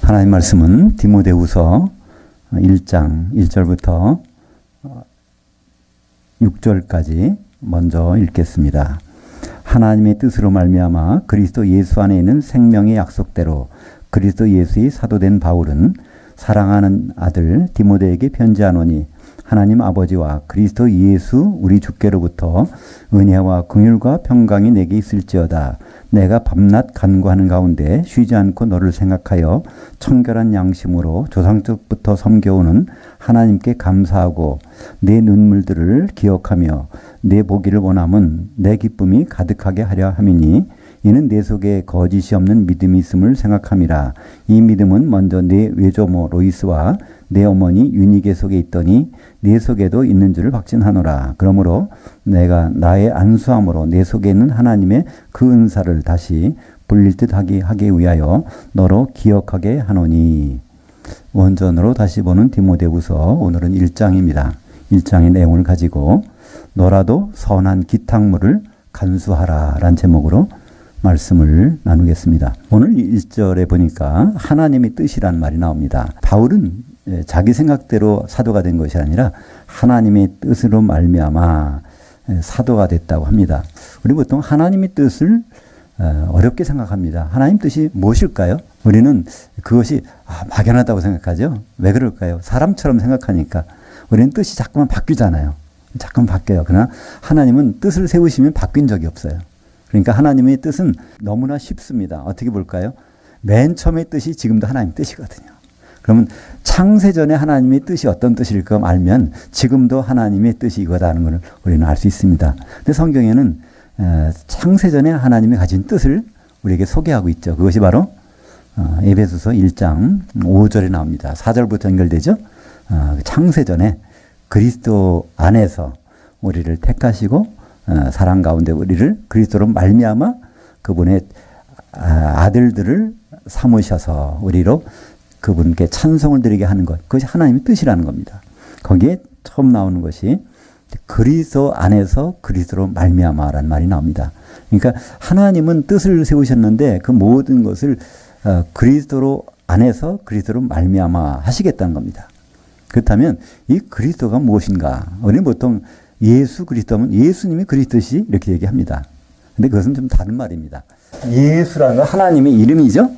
하나님 말씀은 디모데후서 1장 1절부터 6절까지 먼저 읽겠습니다. 하나님의 뜻으로 말미암아 그리스도 예수 안에 있는 생명의 약속대로 그리스도 예수의 사도된 바울은 사랑하는 아들 디모데에게 편지하노니 하나님 아버지와 그리스도 예수 우리 주께로부터 은혜와 긍휼과 평강이 내게 있을지어다. 내가 밤낮 간구하는 가운데 쉬지 않고 너를 생각하여 청결한 양심으로 조상적부터 섬겨오는 하나님께 감사하고 내 눈물들을 기억하며 내 보기를 원함은 내 기쁨이 가득하게 하려 함이니 이는 내 속에 거짓이 없는 믿음이 있음을 생각함이라. 이 믿음은 먼저 내 외조모 로이스와 내 어머니 유니게 속에 있더니 내 속에도 있는 줄을 확신하노라. 그러므로 내가 나의 안수함으로 내 속에 있는 하나님의 그 은사를 다시 불릴 듯 하게 위하여 너로 기억하게 하노니. 원전으로 다시 보는 디모데후서 오늘은 1장입니다. 1장의 내용을 가지고 너라도 선한 기탁물을 간수하라 라는 제목으로 말씀을 나누겠습니다. 오늘 1절에 보니까 하나님의 뜻이란 말이 나옵니다. 바울은 자기 생각대로 사도가 된 것이 아니라 하나님의 뜻으로 말미암아 사도가 됐다고 합니다. 우리 보통 하나님의 뜻을 어렵게 생각합니다. 하나님 뜻이 무엇일까요? 우리는 그것이 막연하다고 생각하죠. 왜 그럴까요? 사람처럼 생각하니까 우리는 뜻이 자꾸만 바뀌잖아요. 자꾸만 바뀌어요. 그러나 하나님은 뜻을 세우시면 바뀐 적이 없어요. 그러니까 하나님의 뜻은 너무나 쉽습니다. 어떻게 볼까요? 맨 처음의 뜻이 지금도 하나님 뜻이거든요. 그러면 창세전에 하나님의 뜻이 어떤 뜻일까 알면 지금도 하나님의 뜻이 이거다 하는 것을 우리는 알 수 있습니다. 근데 성경에는 창세전에 하나님이 가진 뜻을 우리에게 소개하고 있죠. 그것이 바로 에베소서 1장 5절에 나옵니다. 4절부터 연결되죠. 창세전에 그리스도 안에서 우리를 택하시고 사랑 가운데 우리를 그리스도로 말미암아 그분의 아들들을 삼으셔서 우리로 그분께 찬송을 드리게 하는 것, 그것이 하나님의 뜻이라는 겁니다. 거기에 처음 나오는 것이 그리스도 안에서 그리스도로 말미암아라는 말이 나옵니다. 그러니까 하나님은 뜻을 세우셨는데 그 모든 것을 그리스도로 안에서 그리스도로 말미암아 하시겠다는 겁니다. 그렇다면 이 그리스도가 무엇인가? 우리는 보통 예수 그리스도면 예수님이 그리스도시 이렇게 얘기합니다. 근데 그것은 좀 다른 말입니다. 예수라는 건 하나님의 이름이죠.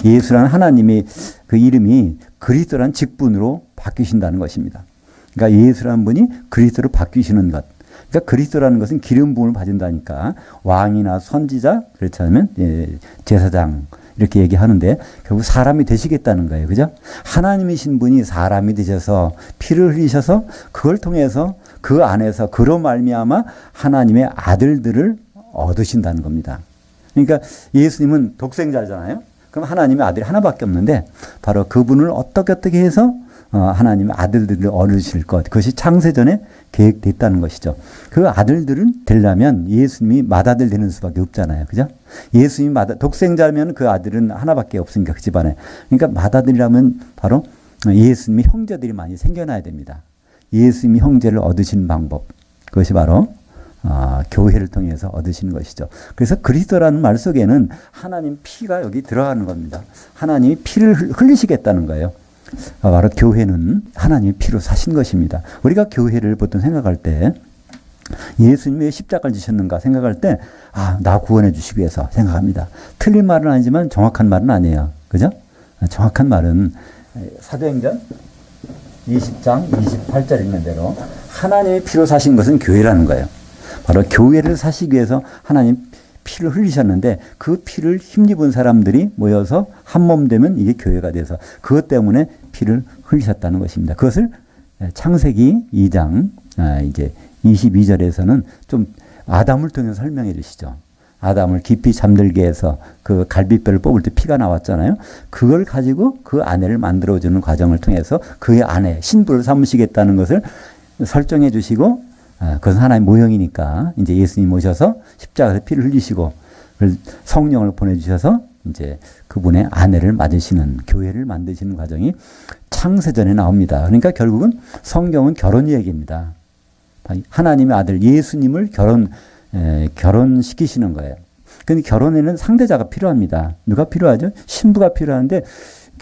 예수라는 하나님의 그 이름이 그리스도라는 직분으로 바뀌신다는 것입니다. 그러니까 예수라는 분이 그리스도로 바뀌시는 것. 그러니까 그리스도라는 것은 기름 부음을 받은다니까 왕이나 선지자 그렇지 않으면 제사장 이렇게 얘기하는데 결국 사람이 되시겠다는 거예요. 그죠? 하나님이신 분이 사람이 되셔서 피를 흘리셔서 그걸 통해서 그 안에서 그로 말미암아 하나님의 아들들을 얻으신다는 겁니다. 그러니까 예수님은 독생자잖아요. 그럼 하나님의 아들이 하나밖에 없는데 바로 그분을 어떻게 해서 하나님의 아들들을 얻으실 것, 그것이 창세전에 계획됐다는 것이죠. 그 아들들은 되려면 예수님이 맏아들 되는 수밖에 없잖아요. 그죠? 예수님이 독생자면 그 아들은 하나밖에 없으니까 그 집안에. 그러니까 맏아들이라면 바로 예수님의 형제들이 많이 생겨나야 됩니다. 예수님이 형제를 얻으신 방법, 그것이 바로 교회를 통해서 얻으시는 것이죠. 그래서 그리스도라는 말 속에는 하나님 피가 여기 들어가는 겁니다. 하나님이 피를 흘리시겠다는 거예요. 바로 교회는 하나님의 피로 사신 것입니다. 우리가 교회를 보통 생각할 때 예수님이 왜 십자가를 지셨는가 생각할 때 나 구원해 주시기 위해서 생각합니다. 틀린 말은 아니지만 정확한 말은 아니에요. 그죠? 정확한 말은 사도행전 20장 28절 있는 대로 하나님의 피로 사신 것은 교회라는 거예요. 바로 교회를 사시기 위해서 하나님 피를 흘리셨는데 그 피를 힘입은 사람들이 모여서 한 몸 되면 이게 교회가 돼서 그것 때문에 피를 흘리셨다는 것입니다. 그것을 창세기 2장 이제 22절에서는 좀 아담을 통해서 설명해 주시죠. 아담을 깊이 잠들게 해서 그 갈비뼈를 뽑을 때 피가 나왔잖아요. 그걸 가지고 그 아내를 만들어주는 과정을 통해서 그의 아내, 신부를 삼으시겠다는 것을 설정해 주시고 그것은 하나님의 모형이니까 이제 예수님 오셔서 십자가에서 피를 흘리시고 성령을 보내주셔서 이제 그분의 아내를 맞으시는 교회를 만드시는 과정이 창세전에 나옵니다. 그러니까 결국은 성경은 결혼 얘기입니다. 하나님의 아들 예수님을 결혼시키시는 거예요. 근데 결혼에는 상대자가 필요합니다. 누가 필요하죠? 신부가 필요한데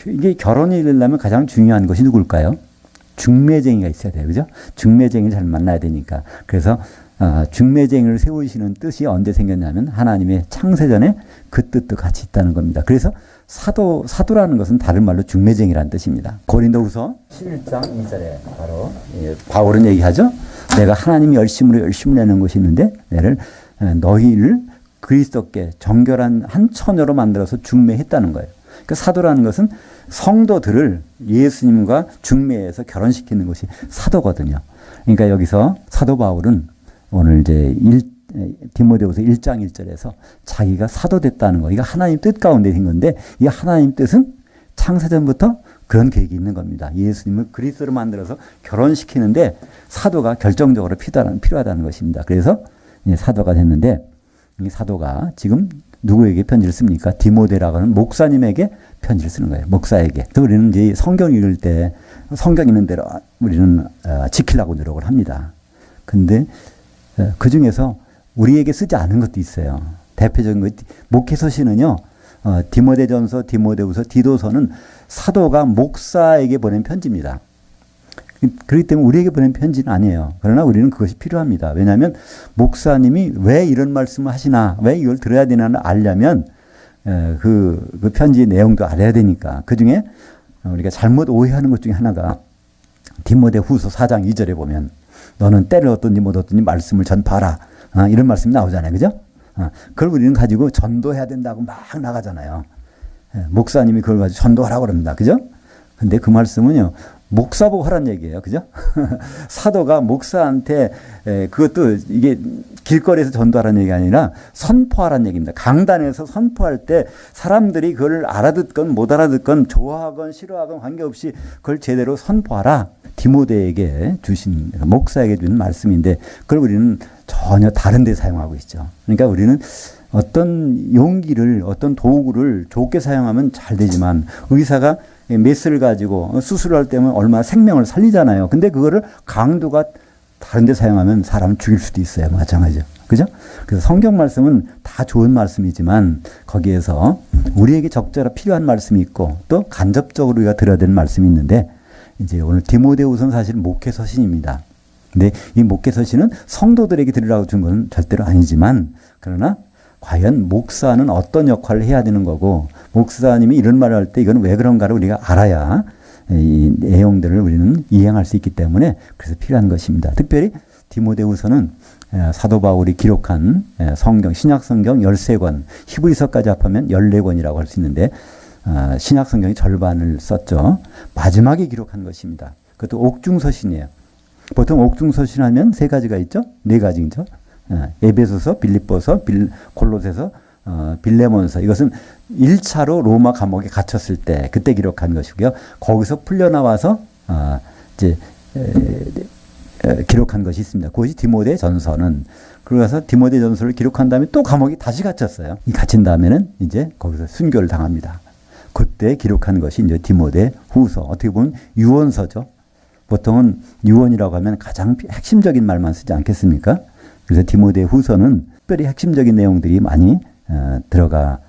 이게 결혼이 되려면 가장 중요한 것이 누굴까요? 중매쟁이가 있어야 돼요. 그죠? 중매쟁이를 잘 만나야 되니까. 그래서 중매쟁이를 세우시는 뜻이 언제 생겼냐면 하나님의 창세전에 그 뜻도 같이 있다는 겁니다. 그래서 사도라는 것은 다른 말로 중매쟁이라는 뜻입니다. 고린도후서 11장 2절에 바로 바울은 얘기하죠. 내가 하나님이 열심을 내는 것이 있는데 너희를 그리스도께 정결한 한 처녀로 만들어서 중매했다는 거예요. 그러니까 사도라는 것은 성도들을 예수님과 중매해서 결혼시키는 것이 사도거든요. 그러니까 여기서 사도 바울은 오늘 이제 디모데후서 1장 1절에서 자기가 사도됐다는 거, 이거 하나님 뜻 가운데 된 건데, 이 하나님 뜻은 창세전부터 그런 계획이 있는 겁니다. 예수님을 그리스도로 만들어서 결혼시키는데 사도가 결정적으로 필요하다는 것입니다. 그래서 사도가 됐는데, 이 사도가 지금 누구에게 편지를 씁니까? 디모데라고 하는 목사님에게 편지를 쓰는 거예요. 목사에게. 그래서 우리는 이제 성경 읽을 때 성경 있는 대로 우리는 지키려고 노력을 합니다. 근데 그 중에서 우리에게 쓰지 않은 것도 있어요. 대표적인 것, 목회서신은요, 디모데전서, 디모데후서, 디도서는 사도가 목사에게 보낸 편지입니다. 그렇기 때문에 우리에게 보낸 편지는 아니에요. 그러나 우리는 그것이 필요합니다. 왜냐하면 목사님이 왜 이런 말씀을 하시나, 왜 이걸 들어야 되나를 알려면 그 편지의 내용도 알아야 되니까. 그 중에 우리가 잘못 오해하는 것 중에 하나가 디모데후서 4장 2절에 보면 너는 때를 얻든지 못 얻든지 말씀을 전파하라. 이런 말씀이 나오잖아요. 그죠? 그걸 우리는 가지고 전도해야 된다고 막 나가잖아요. 목사님이 그걸 가지고 전도하라고 그럽니다. 그죠? 근데 그 말씀은요, 목사 보고 하란 얘기예요. 그죠? 사도가 목사한테 그것도 이게 길거리에서 전도하라는 얘기가 아니라 선포하라는 얘기입니다. 강단에서 선포할 때 사람들이 그걸 알아듣건 못 알아듣건 좋아하건 싫어하건 관계없이 그걸 제대로 선포하라. 디모데에게 주신, 목사에게 주는 말씀인데 그걸 우리는 전혀 다른 데 사용하고 있죠. 그러니까 우리는 어떤 용기를, 어떤 도구를 좋게 사용하면 잘 되지만, 의사가 메스를 가지고 수술할 때면 얼마나 생명을 살리잖아요. 근데 그거를 강도가 다른 데 사용하면 사람을 죽일 수도 있어요. 마찬가지죠. 그죠? 그래서 성경 말씀은 다 좋은 말씀이지만 거기에서 우리에게 적절히 필요한 말씀이 있고 또 간접적으로 우리가 들어야 되는 말씀이 있는데, 이제 오늘 디모데후서는 사실 목회서신입니다. 근데 이 목회서신은 성도들에게 들으라고 준 건 절대로 아니지만, 그러나 과연 목사는 어떤 역할을 해야 되는 거고, 목사님이 이런 말을 할 때 이건 왜 그런가를 우리가 알아야 이 내용들을 우리는 이해할 수 있기 때문에 그래서 필요한 것입니다. 특별히 디모데후서는 사도 바울이 기록한 성경, 신약 성경 13권, 히브리서까지 합하면 14권이라고 할 수 있는데, 신약 성경의 절반을 썼죠. 마지막에 기록한 것입니다. 그것도 옥중서신이에요. 보통 옥중서신 하면 세 가지가 있죠? 네 가지죠. 에베소서, 빌립보서, 골로새서, 빌레몬서. 이것은 1차로 로마 감옥에 갇혔을 때 그때 기록한 것이고요. 거기서 풀려나와서 이제 기록한 것이 있습니다. 그것이 디모데 전서는. 그래서 디모데 전서를 기록한 다음에 또 감옥에 다시 갇혔어요. 갇힌 다음에는 이제 거기서 순교를 당합니다. 그때 기록한 것이 이제 디모데 후서. 어떻게 보면 유언서죠. 보통은 유언이라고 하면 가장 핵심적인 말만 쓰지 않겠습니까? 그래서 디모데 후서는 특별히 핵심적인 내용들이 많이 들어가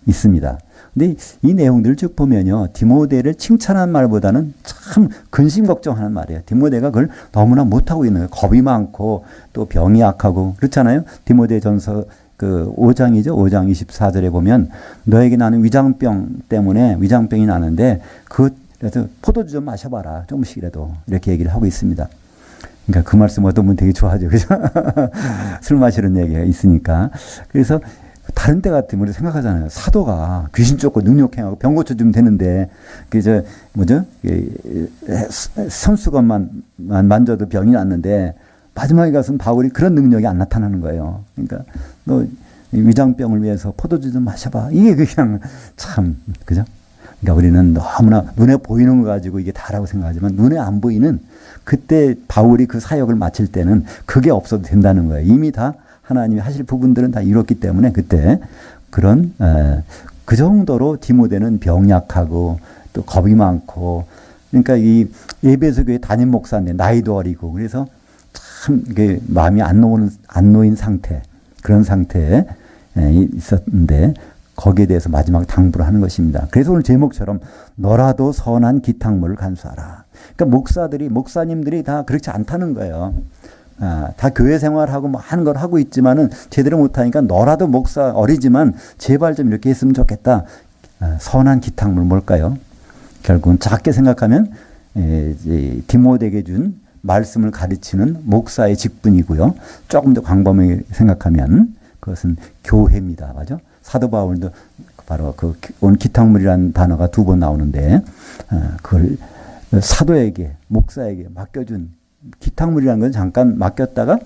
있습니다. 근데 이 내용들을 쭉 보면요, 디모데를 칭찬한 말보다는 참 근심 걱정하는 말이에요. 디모데가 그걸 너무나 못하고 있는 거예요. 겁이 많고 또 병이 약하고 그렇잖아요. 디모데 전서 그 5장이죠. 5장 24절에 보면 너에게 나는 위장병 때문에 위장병이 나는데 그래서 포도주 좀 마셔봐라. 조금씩이라도. 이렇게 얘기를 하고 있습니다. 그러니까 그 말씀 어떤 분 되게 좋아하죠. 그죠? 술 마시는 얘기가 있으니까. 그래서 다른 때 같으면 우리 생각하잖아요. 사도가 귀신 쫓고 능력행하고 병 고쳐주면 되는데, 손수건만 만져도 병이 났는데, 마지막에 가서는 바울이 그런 능력이 안 나타나는 거예요. 그러니까, 너 위장병을 위해서 포도주 좀 마셔봐. 이게 그냥 참, 그죠? 그러니까 우리는 너무나 눈에 보이는 거 가지고 이게 다라고 생각하지만 눈에 안 보이는 그때 바울이 그 사역을 마칠 때는 그게 없어도 된다는 거예요. 이미 다 하나님이 하실 부분들은 다 이뤘기 때문에 그때 그런 그 정도로 디모데는 병약하고 또 겁이 많고, 그러니까 이 에베소 교회 담임 목사인데 나이도 어리고 그래서 참 이게 마음이 안 놓인 상태, 그런 상태에 있었는데 거기에 대해서 마지막 당부를 하는 것입니다. 그래서 오늘 제목처럼 너라도 선한 기탁물을 간수하라. 그러니까 목사님들이 다 그렇지 않다는 거예요. 다 교회 생활하고 뭐 하는 걸 하고 있지만은 제대로 못하니까 너라도 목사 어리지만 제발 좀 이렇게 했으면 좋겠다. 선한 기탁물 뭘까요? 결국은 작게 생각하면 디모데에게 준 말씀을 가르치는 목사의 직분이고요. 조금 더 광범위하게 생각하면 그것은 교회입니다. 맞죠? 사도 바울도 바로 그 오늘 기탁물이라는 단어가 2번 나오는데 그걸 사도에게 목사에게 맡겨준 기탁물이라는 건 잠깐 맡겼다가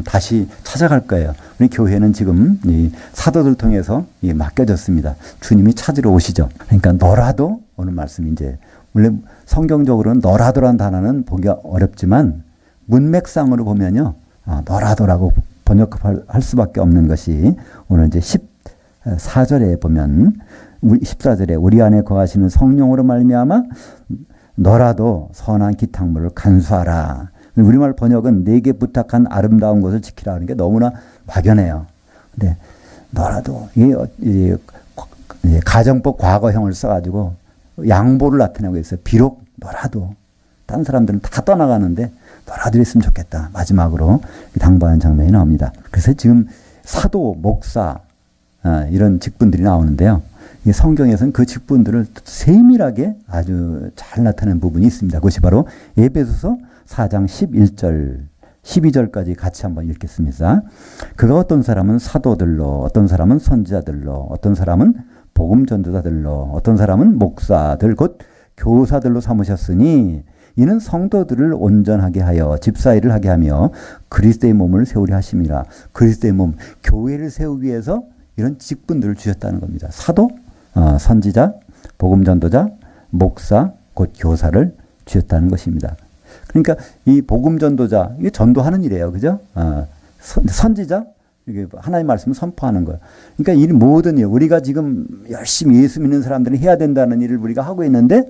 다시 찾아갈 거예요. 우리 교회는 지금 이 사도들 통해서 맡겨졌습니다. 주님이 찾으러 오시죠. 그러니까 너라도 오늘 말씀이 이제 원래 성경적으로는 너라도란 단어는 보기가 어렵지만 문맥상으로 보면요. 너라도라고 번역할 수밖에 없는 것이 오늘 이제 14절에 보면 14절에 우리 안에 거하시는 성령으로 말미암아 너라도 선한 기탁물을 간수하라. 우리말 번역은 내게 부탁한 아름다운 것을 지키라 하는 게 너무나 막연해요. 근데 너라도 이게 가정법 과거형을 써가지고 양보를 나타내고 있어요. 비록 너라도 다른 사람들은 다 떠나가는데 너라도 했으면 좋겠다. 마지막으로 당부하는 장면이 나옵니다. 그래서 지금 사도, 목사 이런 직분들이 나오는데요. 성경에서는 그 직분들을 세밀하게 아주 잘 나타낸 부분이 있습니다. 그것이 바로 에베소서 4장 11절, 12절까지 같이 한번 읽겠습니다. 그가 어떤 사람은 사도들로, 어떤 사람은 선지자들로, 어떤 사람은 복음 전도자들로, 어떤 사람은 목사들 곧 교사들로 삼으셨으니 이는 성도들을 온전하게 하여 집사일을 하게 하며 그리스도의 몸을 세우려 하심이라. 그리스도의 몸, 교회를 세우기 위해서 이런 직분들을 주셨다는 겁니다. 사도, 선지자, 복음 전도자, 목사, 곧 교사를 주셨다는 것입니다. 그러니까 이 복음 전도자, 이게 전도하는 일이에요. 그죠? 선지자, 이게 하나님의 말씀을 선포하는 거예요. 그러니까 이 모든 일, 우리가 지금 열심히 예수 믿는 사람들이 해야 된다는 일을 우리가 하고 있는데,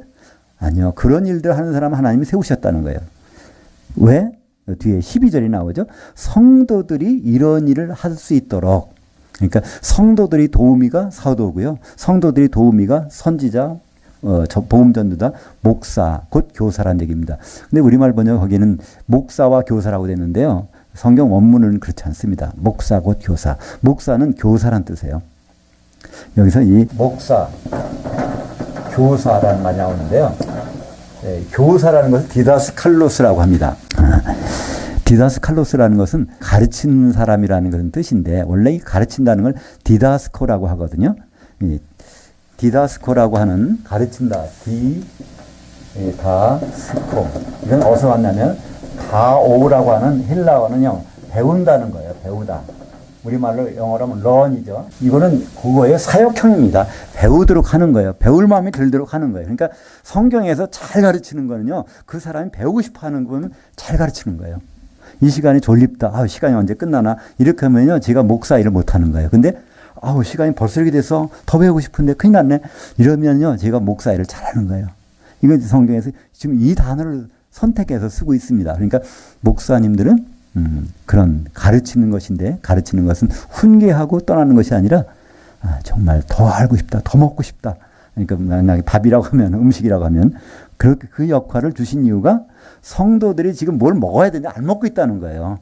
아니요. 그런 일들 하는 사람 하나님이 세우셨다는 거예요. 왜? 뒤에 12절이 나오죠. 성도들이 이런 일을 할 수 있도록. 그러니까 성도들이 도우미가 사도고요. 성도들이 도우미가 선지자, 복음 전도자, 목사, 곧 교사란 얘기입니다. 근데 우리말 번역 거기는 목사와 교사라고 되는데요. 성경 원문은 그렇지 않습니다. 목사 곧 교사. 목사는 교사란 뜻이에요. 여기서 이 목사, 교사라는 말이 나오는데요. 교사라는 것을 디다스칼로스라고 합니다. 디다스칼로스라는 것은 가르치는 사람이라는 그런 뜻인데 원래 이 가르친다는 걸 디다스코라고 하거든요. 디다스코라고 하는 가르친다. 디다스코. 이건 어디서 왔냐면 다오라고 하는 헬라어는요. 배운다는 거예요. 배우다. 우리말로 영어로 하면 learn이죠. 이거는 국어의 사역형입니다. 배우도록 하는 거예요. 배울 마음이 들도록 하는 거예요. 그러니까 성경에서 잘 가르치는 거는요. 그 사람이 배우고 싶어 하는 거는 잘 가르치는 거예요. 이 시간이 졸립다. 시간이 언제 끝나나. 이렇게 하면요. 제가 목사 일을 못 하는 거예요. 근데 시간이 벌써 이렇게 돼서 더 배우고 싶은데 큰일 났네. 이러면요. 제가 목사 일을 잘하는 거예요. 이건 성경에서 지금 이 단어를 선택해서 쓰고 있습니다. 그러니까 목사님들은 그런 가르치는 것인데 가르치는 것은 훈계하고 떠나는 것이 아니라 정말 더 알고 싶다. 더 먹고 싶다. 그러니까 만약에 밥이라고 하면 음식이라고 하면 그렇게 그 역할을 주신 이유가 성도들이 지금 뭘 먹어야 되는지 안 먹고 있다는 거예요.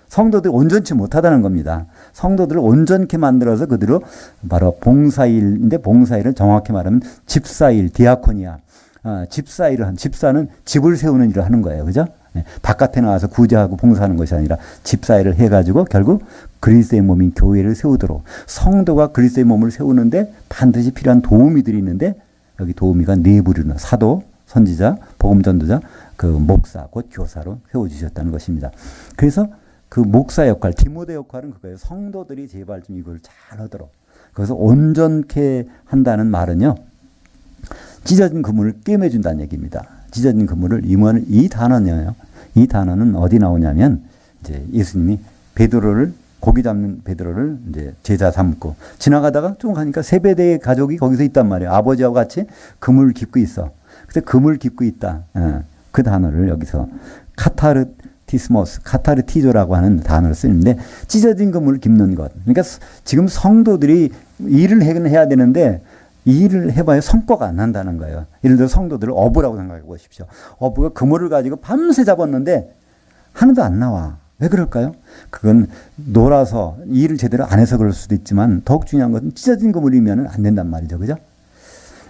성도들이 온전치 못하다는 겁니다. 성도들을 온전케 만들어서 그대로 바로 봉사일인데 봉사일은 정확히 말하면 집사일, 디아코니아. 집사일을 한, 집사는 집을 세우는 일을 하는 거예요. 그죠? 바깥에 나와서 구제하고 봉사하는 것이 아니라 집사일을 해가지고 결국 그리스도의 몸인 교회를 세우도록 성도가 그리스도의 몸을 세우는데 반드시 필요한 도우미들이 있는데 여기 도우미가 네 부류는 사도, 선지자, 복음 전도자, 그 목사, 곧 교사로 세워주셨다는 것입니다. 그래서 그 목사 역할, 디모데 역할은 그거예요. 성도들이 제발 좀 이걸 잘 하도록. 그래서 온전케 한다는 말은요. 찢어진 그물을 꿰매준다는 얘기입니다. 찢어진 그물을 이 단어는요. 이 단어는 어디 나오냐면 이제 예수님이 베드로를 고기 잡는 베드로를 이제 제자 삼고 지나가다가 좀 가니까 세베대의 가족이 거기서 있단 말이에요. 아버지하고 같이 그물을 깁고 있어. 그래서 그물 깁고 있다. 그 단어를 여기서 카타르티스모스, 카타르티조라고 하는 단어를 쓰는데 찢어진 그물을 깁는 것. 그러니까 지금 성도들이 일을 해야 되는데 이 일을 해봐야 성과가 안 난다는 거예요. 예를 들어 성도들을 어부라고 생각해 보십시오. 어부가 그물을 가지고 밤새 잡았는데 하나도 안 나와. 왜 그럴까요? 그건 놀아서 일을 제대로 안 해서 그럴 수도 있지만 더욱 중요한 것은 찢어진 그물이면 안 된단 말이죠. 그죠?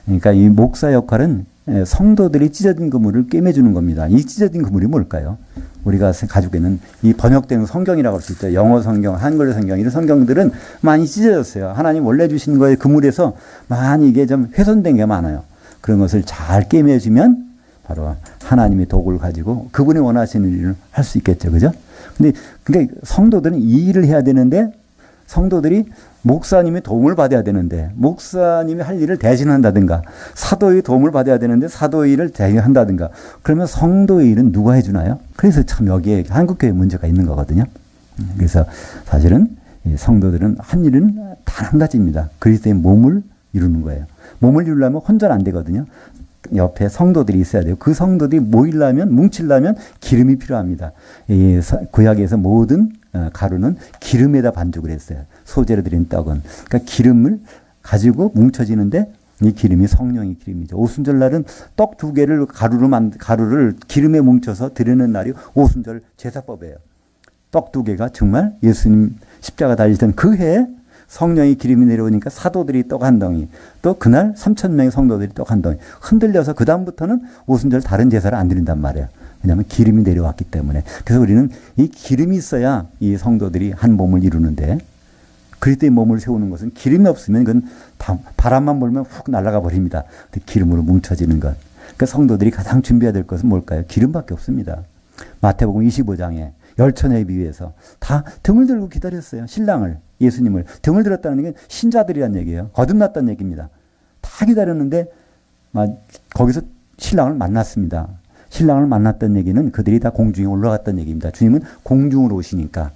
그러니까 이 목사 역할은 성도들이 찢어진 그물을 꿰매주는 겁니다. 이 찢어진 그물이 뭘까요? 우리가 가지고 있는 이 번역된 성경이라고 할 수 있죠. 영어 성경, 한글 성경, 이런 성경들은 많이 찢어졌어요. 하나님 원래 주신 거에 그물에서 많이 이게 좀 훼손된 게 많아요. 그런 것을 잘 꿰매주면 바로 하나님의 도구를 가지고 그분이 원하시는 일을 할 수 있겠죠. 그죠? 근데 그러니까 성도들은 이 일을 해야 되는데 성도들이 목사님의 도움을 받아야 되는데 목사님이 할 일을 대신한다든가 사도의 도움을 받아야 되는데 사도의 일을 대신한다든가 그러면 성도의 일은 누가 해주나요? 그래서 참 여기에 한국교회 문제가 있는 거거든요. 그래서 사실은 성도들은 한 일은 단 한 가지입니다. 그리스도의 몸을 이루는 거예요. 몸을 이루려면 혼자는 안 되거든요. 옆에 성도들이 있어야 돼요. 그 성도들이 모이려면 뭉치려면 기름이 필요합니다. 이 구약에서 모든 가루는 기름에다 반죽을 했어요. 소재로 드린 떡은. 그러니까 기름을 가지고 뭉쳐지는데 이 기름이 성령의 기름이죠. 오순절날은 떡 2개를 가루를 기름에 뭉쳐서 드리는 날이 오순절 제사법이에요. 떡 2개가 정말 예수님 십자가 달리던 그 해에 성령의 기름이 내려오니까 사도들이 떡 한 덩이, 또 그날 3,000명의 성도들이 떡 한 덩이 흔들려서 그 다음부터는 오순절 다른 제사를 안 드린단 말이에요. 왜냐하면 기름이 내려왔기 때문에. 그래서 우리는 이 기름이 있어야 이 성도들이 한 몸을 이루는데 그리스도의 몸을 세우는 것은 기름이 없으면 그건 다 바람만 불면 훅 날아가 버립니다. 기름으로 뭉쳐지는 것. 그러니까 성도들이 가장 준비해야 될 것은 뭘까요? 기름밖에 없습니다. 마태복음 25장에 열처녀에 비유해서 다 등을 들고 기다렸어요. 신랑을, 예수님을. 등을 들었다는 게 신자들이란 얘기예요. 거듭났다는 얘기입니다. 다 기다렸는데 거기서 신랑을 만났습니다. 신랑을 만났던 얘기는 그들이 다 공중에 올라갔던 얘기입니다. 주님은 공중으로 오시니까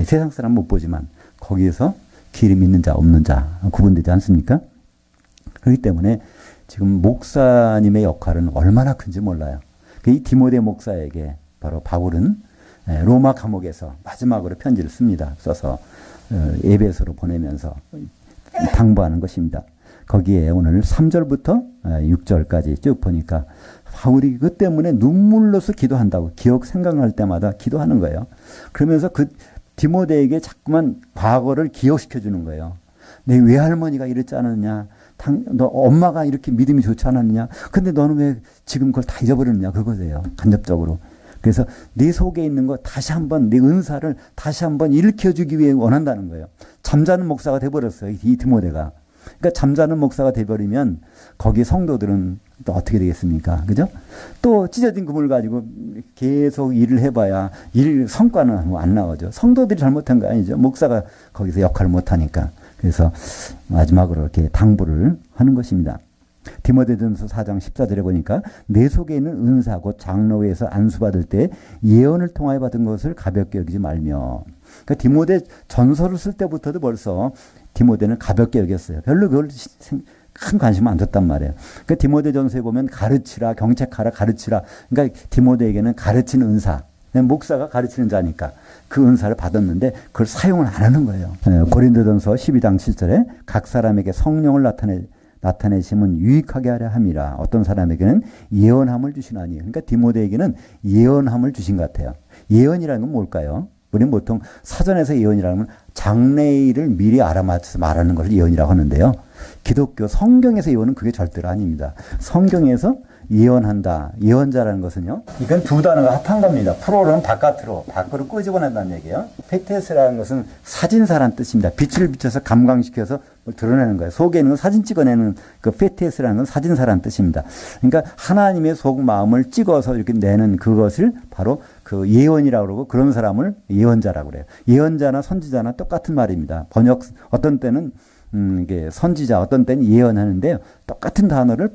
세상 사람 못 보지만 거기에서 기름 있는 자 없는 자 구분되지 않습니까? 그렇기 때문에 지금 목사님의 역할은 얼마나 큰지 몰라요. 이 디모데 목사에게 바로 바울은 로마 감옥에서 마지막으로 편지를 씁니다. 써서 에베소로 보내면서 당부하는 것입니다. 거기에 오늘 3절부터 6절까지 쭉 보니까 바울이 그 때문에 눈물로서 기도한다고 생각날 때마다 기도하는 거예요. 그러면서 그 디모데에게 자꾸만 과거를 기억시켜 주는 거예요. 내 외할머니가 이랬지 않았냐? 너 엄마가 이렇게 믿음이 좋지 않았느냐? 근데 너는 왜 지금 그걸 다 잊어버렸느냐? 그거예요. 간접적으로. 그래서 네 속에 있는 거 다시 한번 네 은사를 다시 한번 일으켜주기 위해 원한다는 거예요. 잠자는 목사가 돼버렸어요. 이 디모데가. 그러니까 잠자는 목사가 돼버리면 거기 성도들은 또 어떻게 되겠습니까? 그죠? 또 찢어진 그물 가지고 계속 일을 해봐야 성과는 안 나오죠. 성도들이 잘못한 거 아니죠. 목사가 거기서 역할을 못하니까. 그래서 마지막으로 이렇게 당부를 하는 것입니다. 디모데전서 4장 14절에 보니까 내 속에 있는 은사 곧 장로회에서 안수받을 때 예언을 통하여 받은 것을 가볍게 여기지 말며. 그러니까 디모데 전서를 쓸 때부터도 벌써 디모데는 가볍게 여겼어요. 별로 그걸 큰 관심 안 뒀단 말이에요. 그러니까 디모데 전서에 보면 가르치라, 경책하라, 가르치라. 그러니까 디모데에게는 가르치는 은사. 목사가 가르치는 자니까 그 은사를 받았는데 그걸 사용을 안 하는 거예요. 고린도전서 12장 7절에 각 사람에게 성령을 나타내심은 유익하게 하려 함이라. 어떤 사람에게는 예언함을 주시나니. 그러니까 디모데에게는 예언함을 주신 것 같아요. 예언이라는 건 뭘까요? 우리는 보통 사전에서 예언이라면 장래일을 미리 알아맞혀서 말하는 것을 예언이라고 하는데요. 기독교 성경에서 예언은 그게 절대로 아닙니다. 성경에서 예언한다. 예언자라는 것은요. 이건 두 단어가 합한 겁니다. 프로는 바깥으로, 밖으로 끄집어낸다는 얘기예요. 팩테스라는 것은 사진사란 뜻입니다. 빛을 비춰서 감광시켜서 드러내는 거예요. 속에 있는 건 사진 찍어내는 그 팩테스라는 건 사진사란 뜻입니다. 그러니까 하나님의 속마음을 찍어서 이렇게 내는 그것을 바로 그 예언이라고 그러고 그런 사람을 예언자라고 그래요. 예언자나 선지자나 똑같은 말입니다. 어떤 때는 이게 선지자, 어떤 때는 예언하는데요. 똑같은 단어를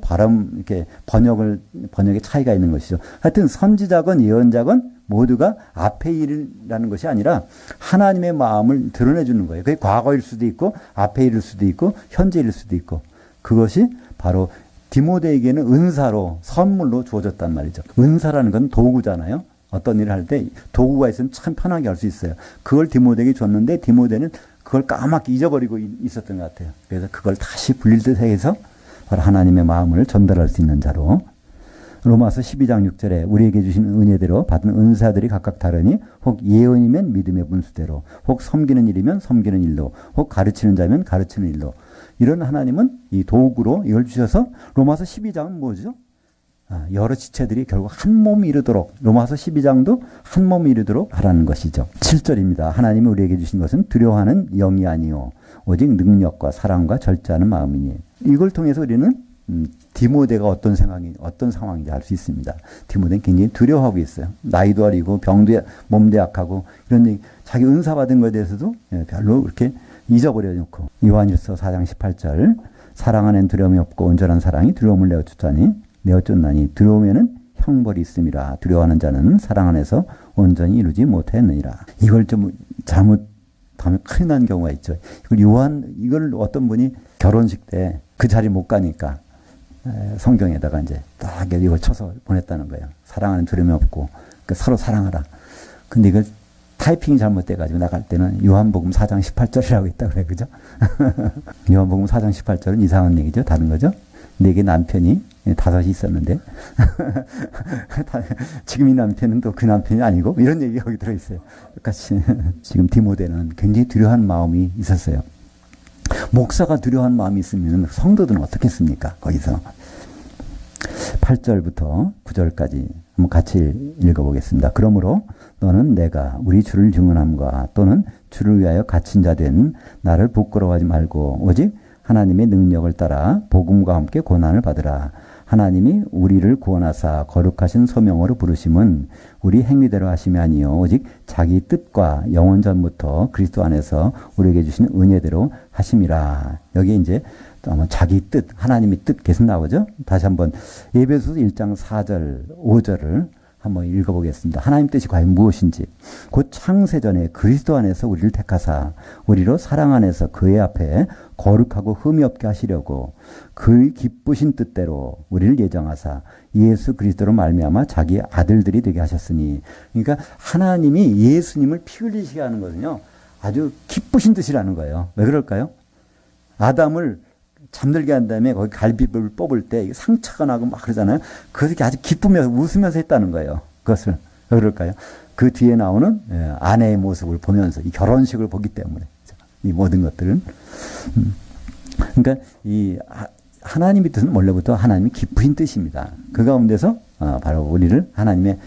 이렇게 번역의 차이가 있는 것이죠. 하여튼 선지자건 예언자건 모두가 앞에 일이라는 것이 아니라 하나님의 마음을 드러내주는 거예요. 그게 과거일 수도 있고, 앞에 일일 수도 있고, 현재일 수도 있고. 그것이 바로 디모데에게는 은사로, 선물로 주어졌단 말이죠. 은사라는 건 도구잖아요. 어떤 일을 할 때 도구가 있으면 참 편하게 할 수 있어요. 그걸 디모데에게 줬는데 디모데는 그걸 까맣게 잊어버리고 있었던 것 같아요. 그래서 그걸 다시 불릴듯 해서 바로 하나님의 마음을 전달할 수 있는 자로. 로마서 12장 6절에 우리에게 주신 은혜대로 받은 은사들이 각각 다르니 혹 예언이면 믿음의 분수대로, 혹 섬기는 일이면 섬기는 일로, 혹 가르치는 자면 가르치는 일로. 이런 하나님은 이 도구로 이걸 주셔서 로마서 12장은 뭐죠? 여러 지체들이 결국 한 몸이 이루도록, 로마서 12장도 한 몸이 이루도록 하라는 것이죠. 7절입니다. 하나님이 우리에게 주신 것은 두려워하는 영이 아니요 오직 능력과 사랑과 절제하는 마음이니. 이걸 통해서 우리는 디모데가 어떤 상황인지 알 수 있습니다. 디모데는 굉장히 두려워하고 있어요. 나이도 어리고 병도 몸도 약하고 이런 얘기, 자기 은사 받은 것에 대해서도 별로 그렇게 잊어버려 놓고. 요한일서 4장 18절 사랑 안엔 두려움이 없고 온전한 사랑이 두려움을 내어쫓나니 두려움에는 형벌이 있음이라. 두려워하는 자는 사랑 안에서 온전히 이루지 못했느니라. 이걸 좀 잘못하면 큰일 난 경우가 있죠. 이걸 어떤 분이 결혼식 때 그 자리 못 가니까 성경에다가 이제 딱 이걸 쳐서 보냈다는 거예요. 사랑 안에 두려움이 없고 서로 사랑하라. 근데 이걸 타이핑이 잘못돼가지고 나갈 때는 요한복음 4장 18절이라고 있다 그래, 그죠? 요한복음 4장 18절은 이상한 얘기죠. 다른 거죠. 내게 남편이 5이 있었는데 지금 이 남편은 또 그 남편이 아니고 이런 얘기가 여기 들어있어요. 똑같이 지금 디모데는 굉장히 두려워한 마음이 있었어요. 목사가 두려워한 마음이 있으면 성도들은 어떻겠습니까? 거기서 8절부터 9절까지 한번 같이 읽어보겠습니다. 그러므로 너는 내가 우리 주를 증언함과 또는 주를 위하여 갇힌 자 된 나를 부끄러워하지 말고 오직 하나님의 능력을 따라 복음과 함께 고난을 받으라. 하나님이 우리를 구원하사 거룩하신 소명으로 부르심은 우리 행위대로 하심이 아니요 오직 자기 뜻과 영원 전부터 그리스도 안에서 우리에게 주신 은혜대로 하심이라. 여기 이제 자기 뜻, 하나님의 뜻 계속 나오죠. 다시 한번 에베소서 1장 4절, 5절을 한번 읽어보겠습니다. 하나님 뜻이 과연 무엇인지. 곧 창세전에 그리스도 안에서 우리를 택하사 우리로 사랑 안에서 그의 앞에 거룩하고 흠이 없게 하시려고 그의 기쁘신 뜻대로 우리를 예정하사 예수 그리스도로 말미암아 자기 아들들이 되게 하셨으니. 그러니까 하나님이 예수님을 피 흘리시게 하는 거는요 아주 기쁘신 뜻이라는 거예요. 왜 그럴까요? 아담을 잠들게 한 다음에 거기 갈비뼈를 뽑을 때 상처가 나고 막 그러잖아요. 그것이 아주 기쁘면서 웃으면서 했다는 거예요. 그것을. 왜 그럴까요? 그 뒤에 나오는 아내의 모습을 보면서 이 결혼식을 보기 때문에 이 모든 것들은. 그러니까 이 하나님의 뜻은 원래부터 하나님이 기쁘신 뜻입니다. 그 가운데서 바로 우리를 하나님의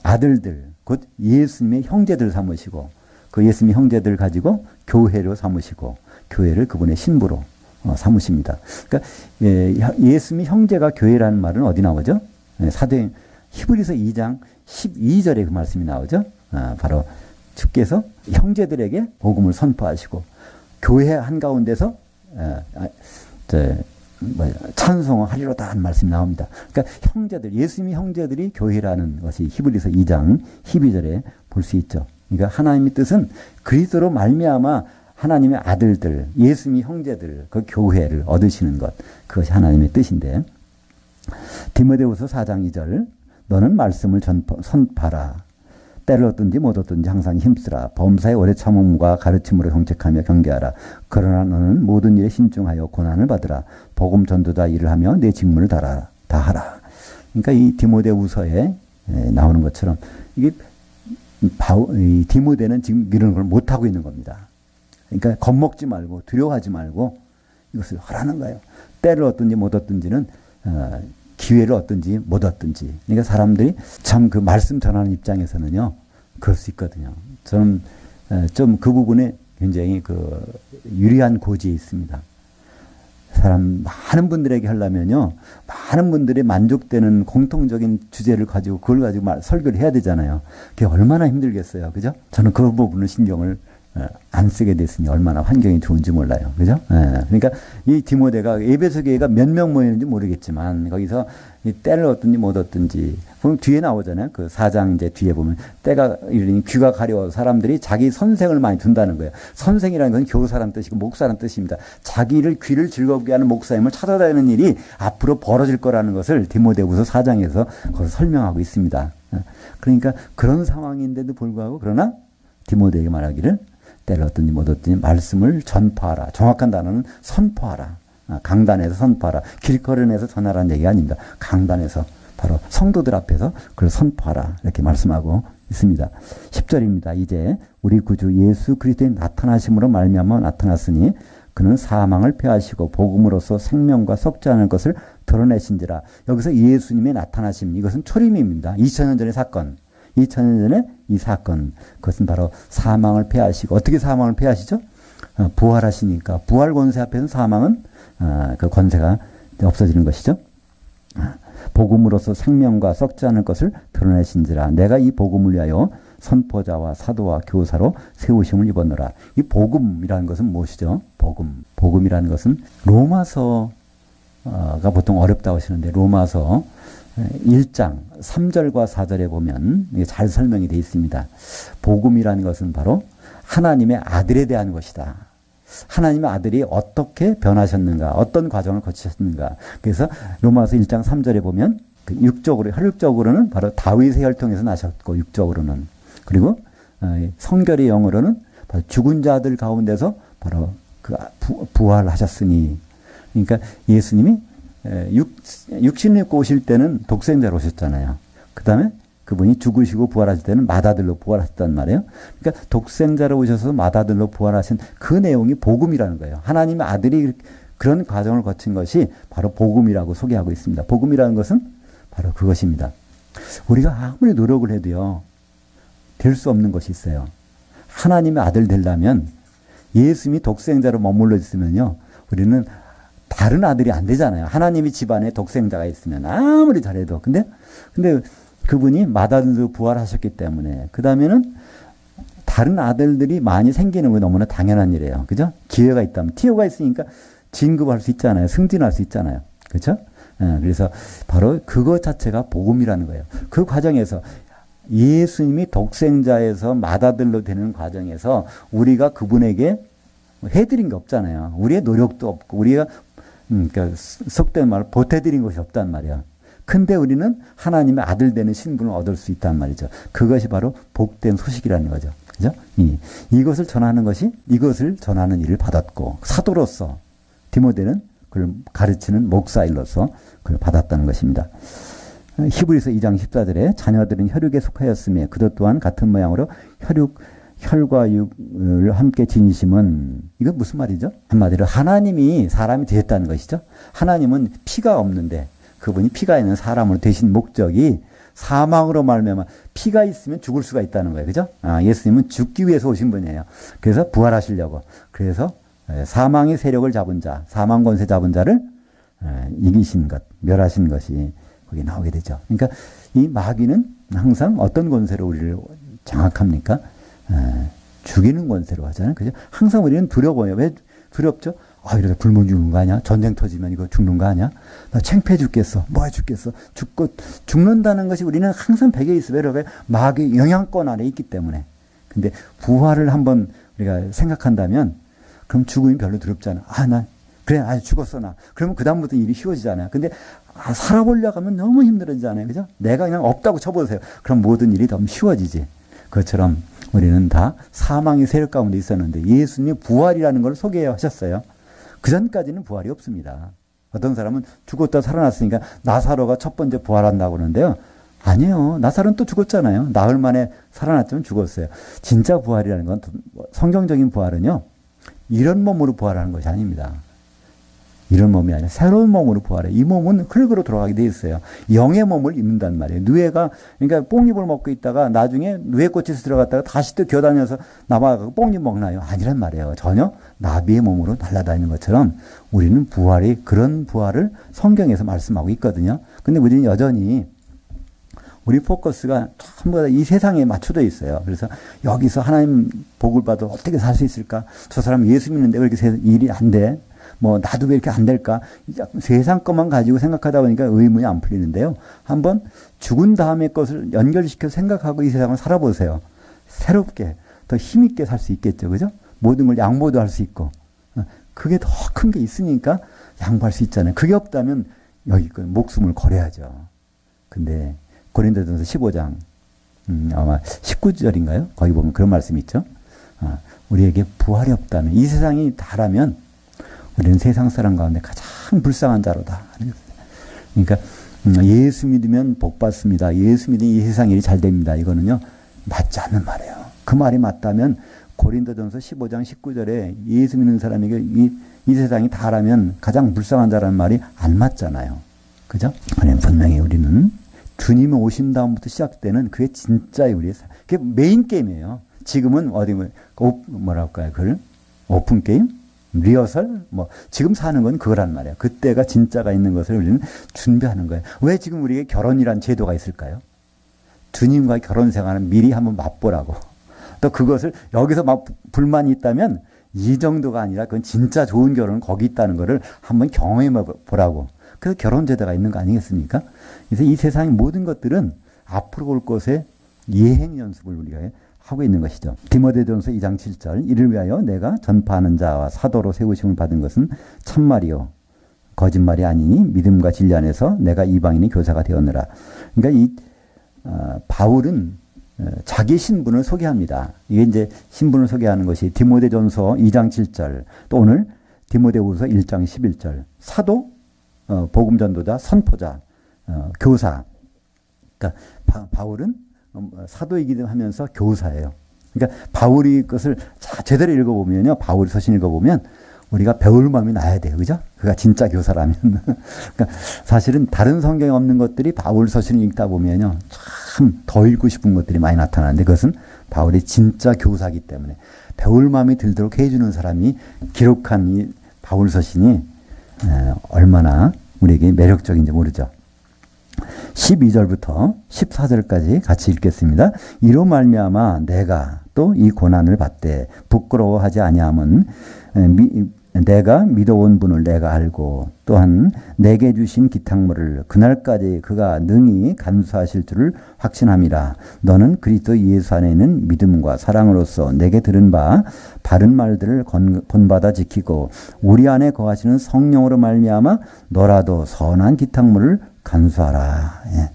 아들들, 곧 예수님의 형제들 삼으시고 그 예수님의 형제들 가지고 교회로 삼으시고 교회를 그분의 신부로 삼으십니다. 그러니까 예수님의 형제가 교회라는 말은 어디 나오죠? 사도행 히브리서 2장 12절에 그 말씀이 나오죠. 바로 주께서 형제들에게 복음을 선포하시고 교회 한가운데서 찬송을 하리로다 하는 말씀이 나옵니다. 그러니까 형제들, 예수님의 형제들이 교회라는 것이 히브리서 2장 12절에 볼 수 있죠. 그러니까 하나님의 뜻은 그리스도로 말미암아 하나님의 아들들, 예수님의 형제들, 그 교회를 얻으시는 것, 그것이 하나님의 뜻인데, 디모데후서 4장 2절, 너는 말씀을 선파라. 때를 얻든지 못 얻든지 항상 힘쓰라. 범사의 오래 참음과 가르침으로 정책하며 경계하라. 그러나 너는 모든 일에 신중하여 고난을 받으라. 복음 전도자 일을 하며 내 직무를 다하라. 그러니까 이 디모데후서에 나오는 것처럼 이게 이 디모데는 지금 이런 걸 못하고 있는 겁니다. 그러니까 겁먹지 말고 두려워하지 말고 이것을 하라는 거예요. 때를 얻든지 못 얻든지는 기회를 얻든지 못 얻든지. 그러니까 사람들이 참 그 말씀 전하는 입장에서는요 그럴 수 있거든요. 저는 좀 그 부분에 굉장히 그 유리한 고지에 있습니다. 많은 분들에게 하려면요 많은 분들이 만족되는 공통적인 주제를 가지고 그걸 가지고 설교를 해야 되잖아요. 그게 얼마나 힘들겠어요. 그죠? 저는 그 부분을 신경을 안 쓰게 됐으니 얼마나 환경이 좋은지 몰라요. 그죠? 그러니까 이 디모데가 에베소 교회가 몇 명 모이는지 모르겠지만 거기서 이 때를 얻든지 못 얻든지 그럼 뒤에 나오잖아요. 그 4장 이제 뒤에 보면 때가 이르니 귀가 가려워 사람들이 자기 선생을 많이 둔다는 거예요. 선생이라는 건 교사란 뜻이고 목사란 뜻입니다. 자기를 귀를 즐겁게 하는 목사님을 찾아다니는 일이 앞으로 벌어질 거라는 것을 디모데후서 4장에서 거기서 설명하고 있습니다. 그러니까 그런 상황인데도 불구하고 그러나 디모데에게 말하기를 때를 얻든지 못 얻든지 말씀을 전파하라. 정확한 단어는 선포하라. 강단에서 선포하라. 길거리에서 전하라는 얘기가 아닙니다. 강단에서 바로 성도들 앞에서 그걸 선포하라. 이렇게 말씀하고 있습니다. 10절입니다. 이제 우리 구주 예수 그리스도의 나타나심으로 말미암아 나타났으니 그는 사망을 패하시고 복음으로써 생명과 썩지 않을 것을 드러내신지라. 여기서 예수님의 나타나심, 이것은 초림입니다. 2000년 전의 사건. 2000년 전에 이 사건, 그것은 바로 사망을 패하시고, 어떻게 사망을 패하시죠? 부활하시니까 부활 권세 앞에서 사망은 그 권세가 없어지는 것이죠. 복음으로서 생명과 썩지 않을 것을 드러내신지라. 내가 이 복음을 위하여 선포자와 사도와 교사로 세우심을 입었노라. 이 복음이라는 것은 무엇이죠? 복음이라는 것은 로마서가 보통 어렵다고 하시는데 로마서 1장 3절과 4절에 보면 이게 잘 설명이 되어 있습니다. 복음이라는 것은 바로 하나님의 아들에 대한 것이다. 하나님의 아들이 어떻게 변하셨는가, 어떤 과정을 거치셨는가. 그래서 로마서 1장 3절에 보면 혈육적으로는 바로 다윗의 혈통에서 나셨고, 육적으로는. 그리고 성결의 영으로는 바로 죽은 자들 가운데서 바로 그 부활하셨으니. 그러니까 예수님이 육신을 입고 오실 때는 독생자로 오셨잖아요. 그 다음에 그분이 죽으시고 부활하실 때는 맏아들로 부활하셨단 말이에요. 그러니까 독생자로 오셔서 맏아들로 부활하신 그 내용이 복음이라는 거예요. 하나님의 아들이 그런 과정을 거친 것이 바로 복음이라고 소개하고 있습니다. 복음이라는 것은 바로 그것입니다. 우리가 아무리 노력을 해도요, 될 수 없는 것이 있어요. 하나님의 아들 되려면 예수님이 독생자로 머물러 있으면요, 우리는 다른 아들이 안 되잖아요. 하나님이 집안에 독생자가 있으면 아무리 잘해도. 근데 그분이 맏아들로 부활하셨기 때문에 그 다음에는 다른 아들들이 많이 생기는 건 너무나 당연한 일이에요. 그죠? 기회가 있다면 티오가 있으니까 진급할 수 있잖아요. 승진할 수 있잖아요. 그렇죠? 그래서 바로 그것 자체가 복음이라는 거예요. 그 과정에서 예수님이 독생자에서 맏아들로 되는 과정에서 우리가 그분에게 해드린 게 없잖아요. 우리의 노력도 없고 우리가 그러니까 속된 말로 보태드린 것이 없단 말이야. 근데 우리는 하나님의 아들 되는 신분을 얻을 수 있단 말이죠. 그것이 바로 복된 소식이라는 거죠. 그죠? 이것을 전하는 일을 받았고, 사도로서 디모데는 그걸 가르치는 목사일로서 그걸 받았다는 것입니다. 히브리서 2장 14절에 자녀들은 혈육에 속하였으며 그것 또한 같은 모양으로 혈과 육을 함께 지니심은, 이건 무슨 말이죠? 한마디로 하나님이 사람이 되었다는 것이죠. 하나님은 피가 없는데 그분이 피가 있는 사람으로 되신 목적이 사망으로 말미암아 피가 있으면 죽을 수가 있다는 거예요. 그죠? 예수님은 죽기 위해서 오신 분이에요. 그래서 부활하시려고. 그래서 사망의 세력을 잡은 자, 사망 권세 잡은 자를 이기신 것, 멸하신 것이 거기 나오게 되죠. 그러니까 이 마귀는 항상 어떤 권세로 우리를 장악합니까? 죽이는 권세로 하잖아요. 그죠? 항상 우리는 두려워요. 왜 두렵죠? 이러다 굶어 죽는 거 아니야? 전쟁 터지면 이거 죽는 거 아니야? 나 창피해 죽겠어. 뭐 해 죽겠어? 죽는다는 것이 우리는 항상 배에 있어요. 왜? 마귀 영향권 아래 있기 때문에. 근데 부활을 한번 우리가 생각한다면, 그럼 죽음이 별로 두렵잖아. 죽었어, 나. 그러면 그다음부터 일이 쉬워지잖아요. 근데, 살아보려고 하면 너무 힘들어지잖아요. 그죠? 내가 그냥 없다고 쳐보세요. 그럼 모든 일이 더 쉬워지지. 그것처럼 우리는 다 사망의 세력 가운데 있었는데 예수님이 부활이라는 걸 소개하셨어요. 그 전까지는 부활이 없습니다. 어떤 사람은 죽었다 살아났으니까 나사로가 첫 번째 부활한다고 그러는데요. 아니에요. 나사로는 또 죽었잖아요. 나흘 만에 살아났지만 죽었어요. 진짜 부활이라는 건, 성경적인 부활은요, 이런 몸으로 부활하는 것이 아닙니다. 이런 몸이 아니라 새로운 몸으로 부활해. 이 몸은 흙으로 돌아가게 돼 있어요. 영의 몸을 입는단 말이에요. 누에가, 그러니까 뽕잎을 먹고 있다가 나중에 누에꽃에서 들어갔다가 다시 또 기어다녀서 나와가고 뽕잎 먹나요? 아니란 말이에요. 전혀 나비의 몸으로 날아다니는 것처럼 우리는 그런 부활을 성경에서 말씀하고 있거든요. 근데 우리는 여전히 우리 포커스가 전부 다 이 세상에 맞춰져 있어요. 그래서 여기서 하나님 복을 받아 어떻게 살 수 있을까? 저 사람 예수 믿는데 왜 이렇게 일이 안 돼? 나도 왜 이렇게 안 될까? 세상 것만 가지고 생각하다 보니까 의문이 안 풀리는데요. 한번 죽은 다음의 것을 연결시켜 생각하고 이 세상을 살아보세요. 새롭게, 더 힘있게 살 수 있겠죠. 그죠? 모든 걸 양보도 할 수 있고. 그게 더 큰 게 있으니까 양보할 수 있잖아요. 그게 없다면 여기껏 목숨을 걸어야죠. 근데 고린도전서 15장, 아마 19절인가요? 거기 보면 그런 말씀이 있죠. 우리에게 부활이 없다면, 이 세상이 다라면 우리는 세상 사람 가운데 가장 불쌍한 자로다. 그러니까 예수 믿으면 복 받습니다. 예수 믿으면 이 세상 일이 잘 됩니다. 이거는요 맞지 않는 말이에요. 그 말이 맞다면 고린도전서 15장 19절에 예수 믿는 사람에게 이 세상이 다라면 가장 불쌍한 자라는 말이 안 맞잖아요. 그죠? 분명히 우리는 주님이 오신 다음부터 시작되는 그게 진짜의 우리의 그게 메인 게임이에요. 지금은 뭐랄까요? 그걸 오픈 게임? 리허설? 지금 사는 건 그거란 말이에요. 그때가 진짜가 있는 것을 우리는 준비하는 거예요. 왜 지금 우리에게 결혼이란 제도가 있을까요? 주님과의 결혼 생활을 미리 한번 맛보라고. 또 그것을 여기서 막 불만이 있다면 이 정도가 아니라 그건 진짜 좋은 결혼은 거기 있다는 것을 한번 경험해 보라고. 그래서 결혼 제도가 있는 거 아니겠습니까? 그래서 이 세상의 모든 것들은 앞으로 올 것의 예행 연습을 우리가 하고 있는 것이죠. 디모데전서 2장 7절 이를 위하여 내가 전파하는 자와 사도로 세우심을 받은 것은 참말이요 거짓말이 아니니 믿음과 진리 안에서 내가 이방인의 교사가 되었느라. 그러니까 이 바울은 자기 신분을 소개합니다. 이게 이제 신분을 소개하는 것이 디모데전서 2장 7절 또 오늘 디모데후서 1장 11절 사도, 복음 전도자, 선포자, 교사. 그러니까 바울은 사도이기도 하면서 교사예요. 그러니까 바울이 것을 제대로 읽어보면요. 바울 서신 읽어보면 우리가 배울 마음이 나야 돼요. 그죠? 그가 진짜 교사라면. 그러니까 사실은 다른 성경에 없는 것들이 바울 서신을 읽다 보면요. 참 더 읽고 싶은 것들이 많이 나타나는데 그것은 바울이 진짜 교사이기 때문에 배울 마음이 들도록 해주는 사람이 기록한 이 바울 서신이 얼마나 우리에게 매력적인지 모르죠. 12절부터 14절까지 같이 읽겠습니다. 이로 말미암아 내가 또 이 고난을 받되 부끄러워하지 아니함은 내가 믿어온 분을 내가 알고 또한 내게 주신 기탁물을 그날까지 그가 능히 간수하실 줄을 확신함이라. 너는 그리스도 예수 안에 있는 믿음과 사랑으로서 내게 들은 바 바른 말들을 본받아 지키고 우리 안에 거하시는 성령으로 말미암아 너라도 선한 기탁물을 간수하라. 예.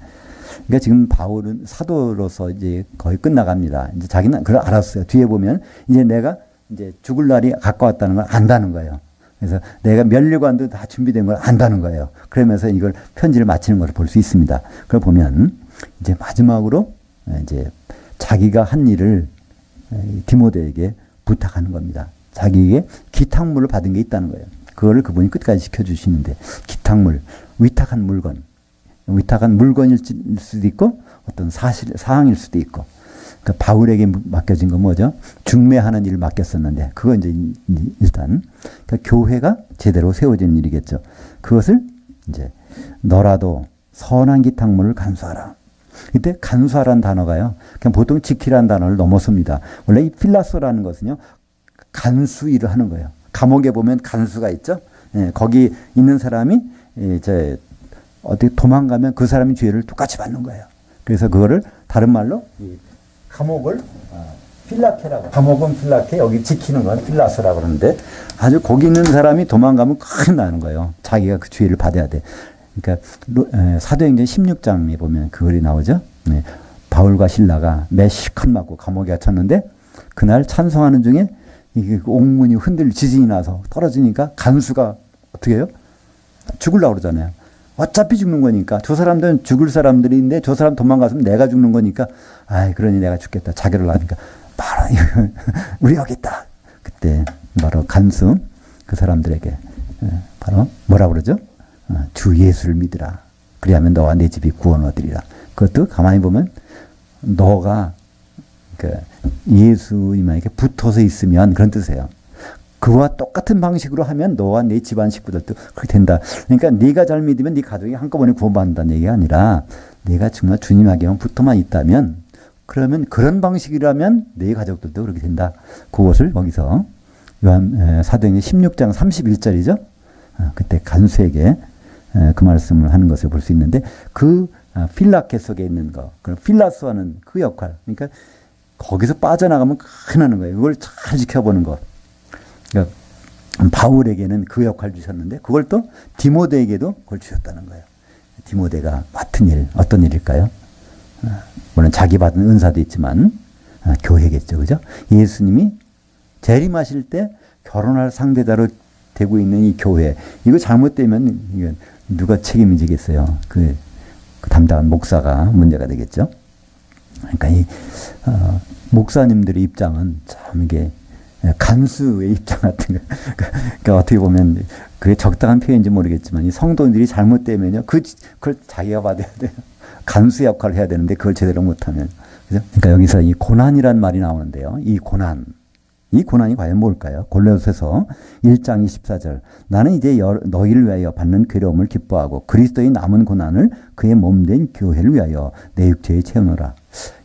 그러니까 지금 바울은 사도로서 이제 거의 끝나갑니다. 이제 자기는 그걸 알았어요. 뒤에 보면 이제 내가 이제 죽을 날이 가까웠다는 걸 안다는 거예요. 그래서 내가 면류관도 다 준비된 걸 안다는 거예요. 그러면서 이걸 편지를 마치는 걸 볼 수 있습니다. 그걸 보면 이제 마지막으로 이제 자기가 한 일을 디모데에게 부탁하는 겁니다. 자기에게 기탁물을 받은 게 있다는 거예요. 그거를 그분이 끝까지 지켜주시는데 기탁물, 위탁한 물건, 위탁한 물건일 수도 있고 어떤 사항일 수도 있고. 그러니까 바울에게 맡겨진 건 뭐죠? 중매하는 일을 맡겼었는데 그거 이제 일단 그러니까 교회가 제대로 세워진 일이겠죠. 그것을 이제 너라도 선한 기탁물을 간수하라. 이때 간수하라는 단어가요. 그냥 보통 지키라는 단어를 넘어섭니다. 원래 이 필라소라는 것은요. 간수 일을 하는 거예요. 감옥에 보면 간수가 있죠. 예, 거기 있는 사람이 이제 어디 도망가면 그 사람이 죄를 똑같이 받는 거예요. 그래서 그거를 다른 말로 감옥을 필라케라고. 감옥은 필라케, 여기 지키는 건 필라스라고 그러는데 아주 거기 있는 사람이 도망가면 큰일 나는 거예요. 자기가 그 죄를 받아야 돼. 그러니까 사도행전 16장에 보면 그 글이 나오죠. 네. 바울과 신라가 매 실컷 맞고 감옥에 갇혔는데 그날 찬송하는 중에 이게 옥문이 흔들리고 지진이 나서 떨어지니까 간수가 어떻게 해요? 죽으려고 그러잖아요. 어차피 죽는 거니까 저 사람들은 죽을 사람들인데 저 사람 도망갔으면 내가 죽는 거니까 그러니 내가 죽겠다. 자결을 하니까 바로 우리 여기 있다. 그때 바로 간수 그 사람들에게 바로 뭐라 그러죠? 주 예수를 믿으라. 그리하면 너와 내 집이 구원 얻으리라. 그것도 가만히 보면 너가 그 예수님에게 붙어서 있으면 그런 뜻이에요. 그와 똑같은 방식으로 하면 너와 내 집안 식구들도 그렇게 된다. 그러니까 네가 잘 믿으면 네 가족이 한꺼번에 구원받는다는 얘기가 아니라 네가 정말 주님에게만 붙어만 있다면 그러면 그런 방식이라면 네 가족들도 그렇게 된다. 그것을 거기서 사도행전 16장 31절이죠. 그때 간수에게 그 말씀을 하는 것을 볼 수 있는데 그 필라케 속에 있는 거, 그 필라스와는 그 역할. 그러니까 거기서 빠져나가면 큰일 나는 거예요. 그걸 잘 지켜보는 것. 그러니까 바울에게는 그 역할을 주셨는데 그걸 또 디모데에게도 그걸 주셨다는 거예요. 디모데가 맡은 일, 어떤 일일까요? 물론 자기 받은 은사도 있지만 교회겠죠. 그죠? 예수님이 재림하실 때 결혼할 상대자로 되고 있는 이 교회, 이거 잘못되면 이거 누가 책임지겠어요? 그 담당한 목사가 문제가 되겠죠. 그러니까 이 목사님들의 입장은 참 이게 간수의 입장 같은 거. 그러니까 어떻게 보면 그게 적당한 표현인지 모르겠지만 이 성도들이 잘못되면요, 그걸 자기가 받아야 돼요. 간수 역할을 해야 되는데 그걸 제대로 못하면, 그죠? 그러니까 여기서 이 고난이란 말이 나오는데요. 이 고난이 과연 뭘까요? 골로새서 1장 24절. 나는 이제 너희를 위하여 받는 괴로움을 기뻐하고 그리스도의 남은 고난을 그의 몸된 교회를 위하여 내 육체에 채우노라.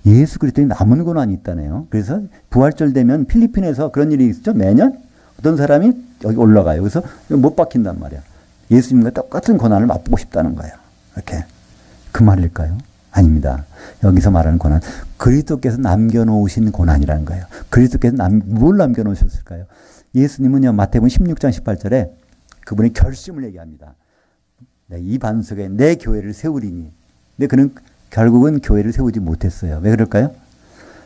예수 그리스도의 남은 고난이 있다네요. 그래서 부활절 되면 필리핀에서 그런 일이 있죠. 매년 어떤 사람이 여기 올라가요. 그래서 못 박힌단 말이야. 예수님과 똑같은 고난을 맛보고 싶다는 거예요. 이렇게. 그 말일까요? 아닙니다. 여기서 말하는 고난, 그리스도께서 남겨놓으신 고난이라는 거예요. 그리스도께서 뭘 남겨놓으셨을까요? 예수님은요, 마태복음 16장 18절에 그분의 결심을 얘기합니다. 이 반석에 내 교회를 세우리니. 근데 그는 결국은 교회를 세우지 못했어요. 왜 그럴까요?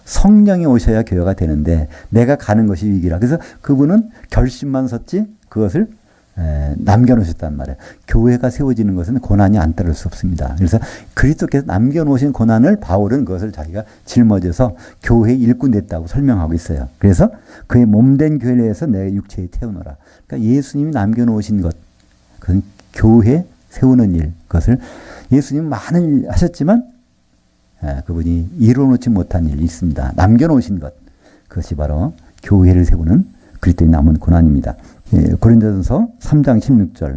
성령이 오셔야 교회가 되는데 내가 가는 것이 위기라. 그래서 그분은 결심만 섰지 그것을 남겨놓으셨단 말이에요. 교회가 세워지는 것은 고난이 안 따를 수 없습니다. 그래서 그리스도께서 남겨놓으신 고난을 바울은 그것을 자기가 짊어져서 교회의 일꾼 됐다고 설명하고 있어요. 그래서 그의 몸된 교회를 위해서 내 육체에 태우노라. 그러니까 예수님이 남겨놓으신 것, 그건 교회 세우는 일, 그것을 예수님 많은 일 하셨지만 그분이 이루어놓지 못한 일이 있습니다. 남겨놓으신 것, 그것이 바로 교회를 세우는 그리스도의 남은 고난입니다. 고린도전서 3장 16절.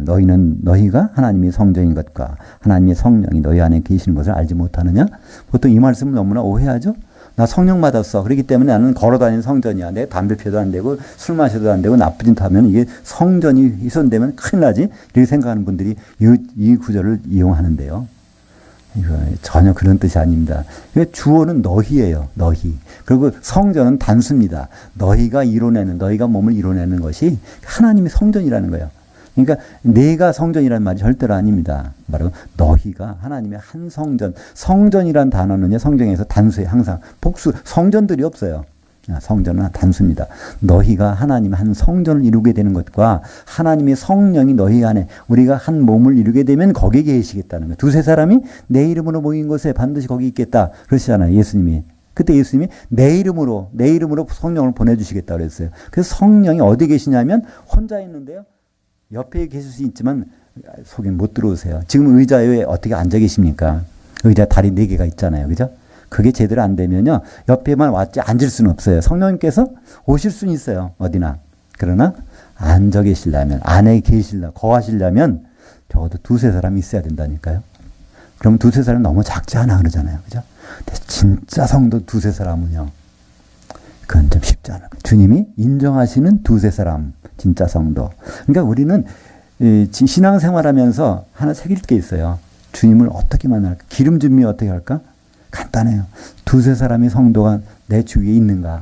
너희가 하나님의 성전인 것과 하나님의 성령이 너희 안에 계시는 것을 알지 못하느냐? 보통 이 말씀을 너무나 오해하죠. 나 성령 받았어. 그렇기 때문에 나는 걸어다니는 성전이야. 내 담배 피워도 안 되고 술 마셔도 안 되고 나쁜 짓 하면 이게 성전이 훼손되면 큰일 나지. 이렇게 생각하는 분들이 이 구절을 이용하는데요. 이거 전혀 그런 뜻이 아닙니다. 주어는 너희예요. 너희. 그리고 성전은 단수입니다. 너희가 몸을 이뤄내는 것이 하나님의 성전이라는 거예요. 그러니까 내가 성전이라는 말이 절대로 아닙니다. 바로 너희가 하나님의 한 성전. 성전이란 단어는요, 성경에서 단수에 항상 복수, 성전들이 없어요. 성전은 단수입니다. 너희가 하나님의 한 성전을 이루게 되는 것과 하나님의 성령이 너희 안에 우리가 한 몸을 이루게 되면 거기에 계시겠다는 거예요. 두세 사람이 내 이름으로 모인 곳에 반드시 거기 있겠다. 그러시잖아요. 예수님이. 그때 예수님이 내 이름으로 성령을 보내주시겠다 그랬어요. 그래서 성령이 어디 계시냐면 혼자 있는데요. 옆에 계실 수 있지만 속에 못 들어오세요. 지금 의자에 어떻게 앉아 계십니까? 의자 다리 4개가 있잖아요. 그죠? 그게 제대로 안 되면요, 옆에만 왔지 앉을 수는 없어요. 성령님께서 오실 수는 있어요. 어디나. 그러나 앉아 계시려면, 안에 거하시려면 적어도 두세 사람이 있어야 된다니까요. 그럼 두세 사람 너무 작지 않아 그러잖아요. 그죠? 근데 진짜 성도 두세 사람은요, 그건 좀 쉽지 않아요. 주님이 인정하시는 두세 사람, 진짜 성도. 그러니까 우리는 신앙생활하면서 하나 새길 게 있어요. 주님을 어떻게 만날까? 기름 준비 어떻게 할까? 간단해요. 두세 사람의 성도가 내 주위에 있는가?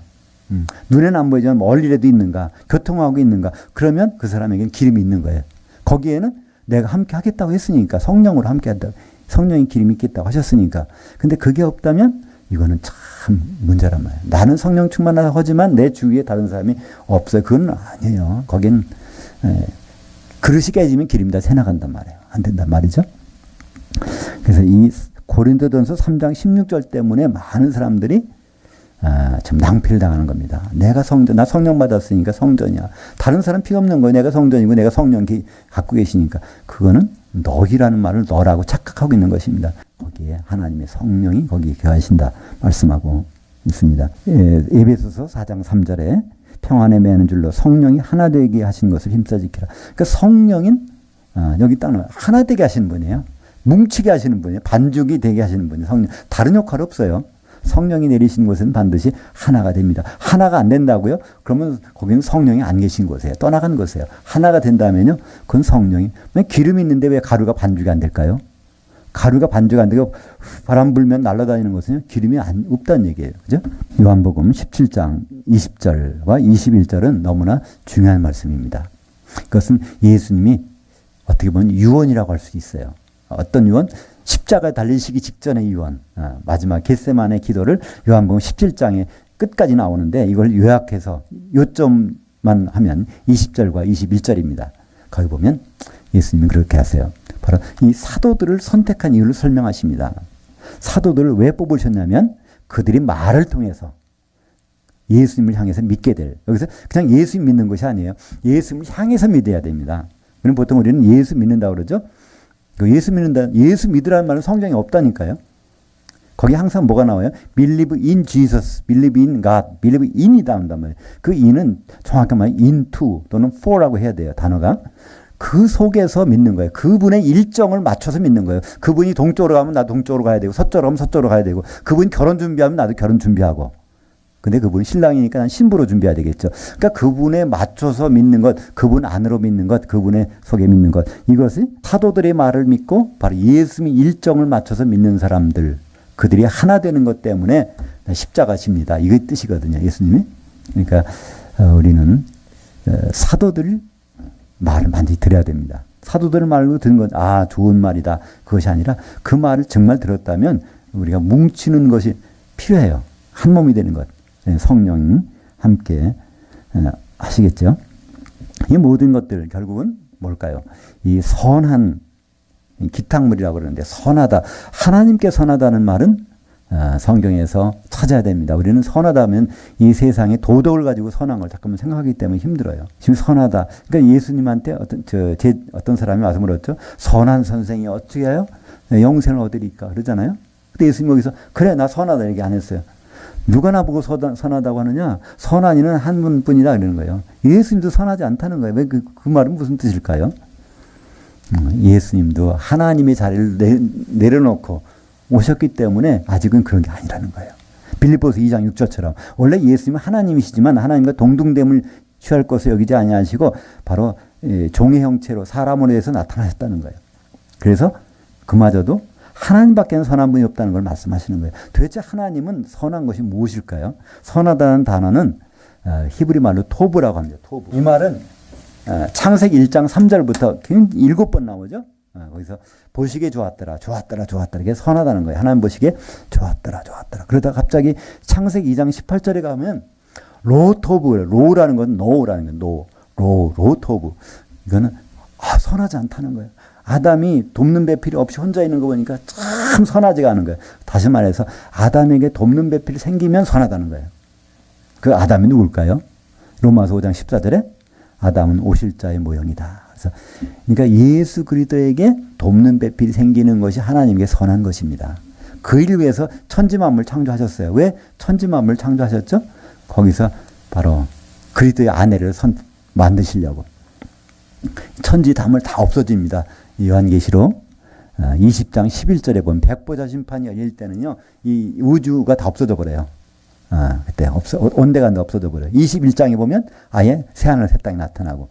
눈에는 안 보이지만 멀리라도 있는가? 교통하고 있는가? 그러면 그 사람에게는 기름이 있는 거예요. 거기에는 내가 함께 하겠다고 했으니까, 성령으로 함께 한다고, 성령의 기름이 있겠다고 하셨으니까. 근데 그게 없다면 이거는 참 문제란 말이에요. 나는 성령 충만하다고 하지만 내 주위에 다른 사람이 없어요. 그건 아니에요. 거긴 그릇이 깨지면 기름이 다 새나간단 말이에요. 안 된단 말이죠. 그래서 이 고린도전서 3장 16절 때문에 많은 사람들이 좀 낭패를 당하는 겁니다. 나 성령 받았으니까 성전이야. 다른 사람 필요 없는 거예요. 내가 성전이고 내가 성령 갖고 계시니까. 그거는 너희라는 말을 너라고 착각하고 있는 것입니다. 거기에 하나님의 성령이 거기에 거하신다 말씀하고 있습니다. 에베소서 4장 3절에 평안에 매는 줄로 성령이 하나 되게 하신 것을 힘써 지키라. 그러니까 성령인 여기 딱 하나 되게 하시는 분이에요. 뭉치게 하시는 분이에요. 반죽이 되게 하시는 분이에요. 성령. 다른 역할 없어요. 성령이 내리신 곳은 반드시 하나가 됩니다. 하나가 안 된다고요? 그러면 거기는 성령이 안 계신 곳이에요. 떠나간 곳이에요. 하나가 된다면요, 그건 성령이. 기름이 있는데 왜 가루가 반죽이 안 될까요? 가루가 반죽이 안 되고 바람 불면 날아다니는 것은 기름이 없다는 얘기예요. 그죠? 요한복음 17장 20절과 21절은 너무나 중요한 말씀입니다. 그것은 예수님이 어떻게 보면 유언이라고 할 수 있어요. 어떤 유언? 십자가에 달리시기 직전의 유언. 마지막 겟세마네 기도를 요한복음 17장에 끝까지 나오는데 이걸 요약해서 요점만 하면 20절과 21절입니다. 거기 보면 예수님은 그렇게 하세요. 바로 이 사도들을 선택한 이유를 설명하십니다. 사도들을 왜 뽑으셨냐면 그들이 말을 통해서 예수님을 향해서 믿게 될, 여기서 그냥 예수 믿는 것이 아니에요. 예수님을 향해서 믿어야 됩니다. 그럼 보통 우리는 예수 믿는다고 그러죠. 예수 믿으라는 말은 성경에 없다니까요. 거기 항상 뭐가 나와요? Believe in Jesus, believe in God, believe in이다 한단 말이에요. 그 in은 정확한 말이 into 또는 for라고 해야 돼요. 단어가. 그 속에서 믿는 거예요. 그분의 일정을 맞춰서 믿는 거예요. 그분이 동쪽으로 가면 나도 동쪽으로 가야 되고 서쪽으로 가면 서쪽으로 가야 되고 그분이 결혼 준비하면 나도 결혼 준비하고 근데 그분이 신랑이니까 난 신부로 준비해야 되겠죠. 그러니까 그분에 맞춰서 믿는 것, 그분 안으로 믿는 것, 그분의 속에 믿는 것. 이것이 사도들의 말을 믿고 바로 예수님의 일정을 맞춰서 믿는 사람들. 그들이 하나 되는 것 때문에 십자가 집니다. 이게 뜻이거든요. 예수님이. 그러니까 우리는 사도들 말을 많이 들어야 됩니다. 사도들 말로 들은 건 좋은 말이다. 그것이 아니라 그 말을 정말 들었다면 우리가 뭉치는 것이 필요해요. 한 몸이 되는 것. 성령이 함께 하시겠죠. 이 모든 것들 결국은 뭘까요? 이 선한 기탕물이라고 그러는데 선하다. 하나님께 선하다는 말은 성경에서 찾아야 됩니다. 우리는 선하다 하면 이 세상에 도덕을 가지고 선한 걸 잠깐만 생각하기 때문에 힘들어요. 지금 선하다. 그러니까 예수님한테 어떤 사람이 와서 물었죠. 선한 선생이 어떻게 해요? 영생을 얻으리까? 그러잖아요. 근데 예수님 여기서 그래 나 선하다 얘기 안 했어요. 누가 나보고 선하다고 하느냐? 선한 이는 한 분뿐이다 그러는 거예요. 예수님도 선하지 않다는 거예요. 왜 그 말은 무슨 뜻일까요? 예수님도 하나님의 자리를 내려놓고 오셨기 때문에 아직은 그런 게 아니라는 거예요. 빌립보서 2장 6절처럼 원래 예수님은 하나님이시지만 하나님과 동등됨을 취할 것을 여기지 아니하시고 바로 종의 형체로 사람으로 해서 나타나셨다는 거예요. 그래서 그마저도 하나님밖에는 선한 분이 없다는 걸 말씀하시는 거예요. 도대체 하나님은 선한 것이 무엇일까요? 선하다는 단어는 히브리 말로 토브라고 합니다. 토브. 이 말은 창세기 1장 3절부터 7번 나오죠. 거기서 보시기에 좋았더라, 좋았더라, 좋았더라. 이게 선하다는 거예요. 하나님 보시기에 좋았더라, 좋았더라. 그러다 갑자기 창세기 2장 18절에 가면 로토브, 로라는 건 노라는 건 로토브. 이거는 선하지 않다는 거예요. 아담이 돕는 배필이 없이 혼자 있는 거 보니까 참 선하지가 않은 거예요. 다시 말해서 아담에게 돕는 배필이 생기면 선하다는 거예요. 그 아담이 누굴까요? 로마서 5장 14절에 아담은 오실자의 모형이다. 그래서 그러니까 예수 그리스도에게 돕는 배필이 생기는 것이 하나님께 선한 것입니다. 그 일을 위해서 천지 만물 창조하셨어요. 왜 천지 만물 창조하셨죠? 거기서 바로 그리스도의 아내를 만드시려고. 천지 담을 다 없어집니다. 요한계시록 20장 11절에 보면 백보자 심판이 열릴 때는요. 이 우주가 다 없어져 버려요. 그때 온데간데 없어져 버려요. 21장에 보면 아예 새하늘 새 땅이 나타나고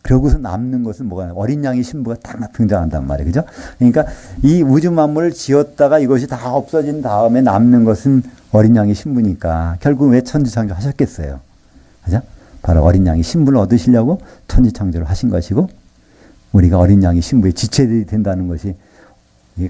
그러고서 남는 것은 뭐가 어린 양의 신부가 딱 등장한단 말이에요. 그죠? 그러니까 이 우주 만물을 지었다가 이것이 다 없어진 다음에 남는 것은 어린 양의 신부니까 결국 왜 천지창조 하셨겠어요? 그죠? 바로 어린 양의 신부를 얻으시려고 천지창조를 하신 것이고 우리가 어린 양의 신부의 지체들이 된다는 것이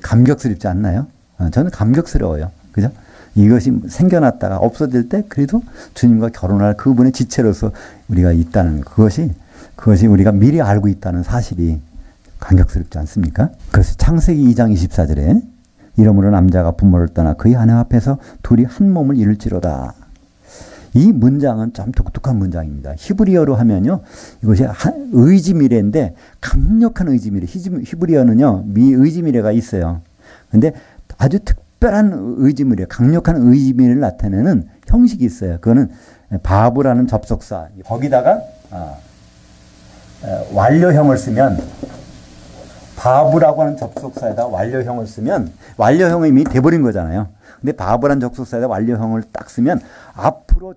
감격스럽지 않나요? 저는 감격스러워요. 그죠? 이것이 생겨났다가 없어질 때 그래도 주님과 결혼할 그분의 지체로서 우리가 있다는 그것이 우리가 미리 알고 있다는 사실이 감격스럽지 않습니까? 그래서 창세기 2장 24절에 이러므로 남자가 부모를 떠나 그의 아내 앞에서 둘이 한 몸을 이룰지로다. 이 문장은 좀 독특한 문장입니다. 히브리어로 하면요. 이것이 의지미래인데 강력한 의지미래. 히브리어는요. 의지미래가 있어요. 근데 아주 특별한 의지미래, 강력한 의지미래를 나타내는 형식이 있어요. 그거는 바브라는 접속사. 거기다가 완료형을 쓰면 바브라고 하는 접속사에다 완료형을 쓰면 완료형이 이미 돼버린 거잖아요. 근데 바브라는 접속사에다 완료형을 딱 쓰면 앞으로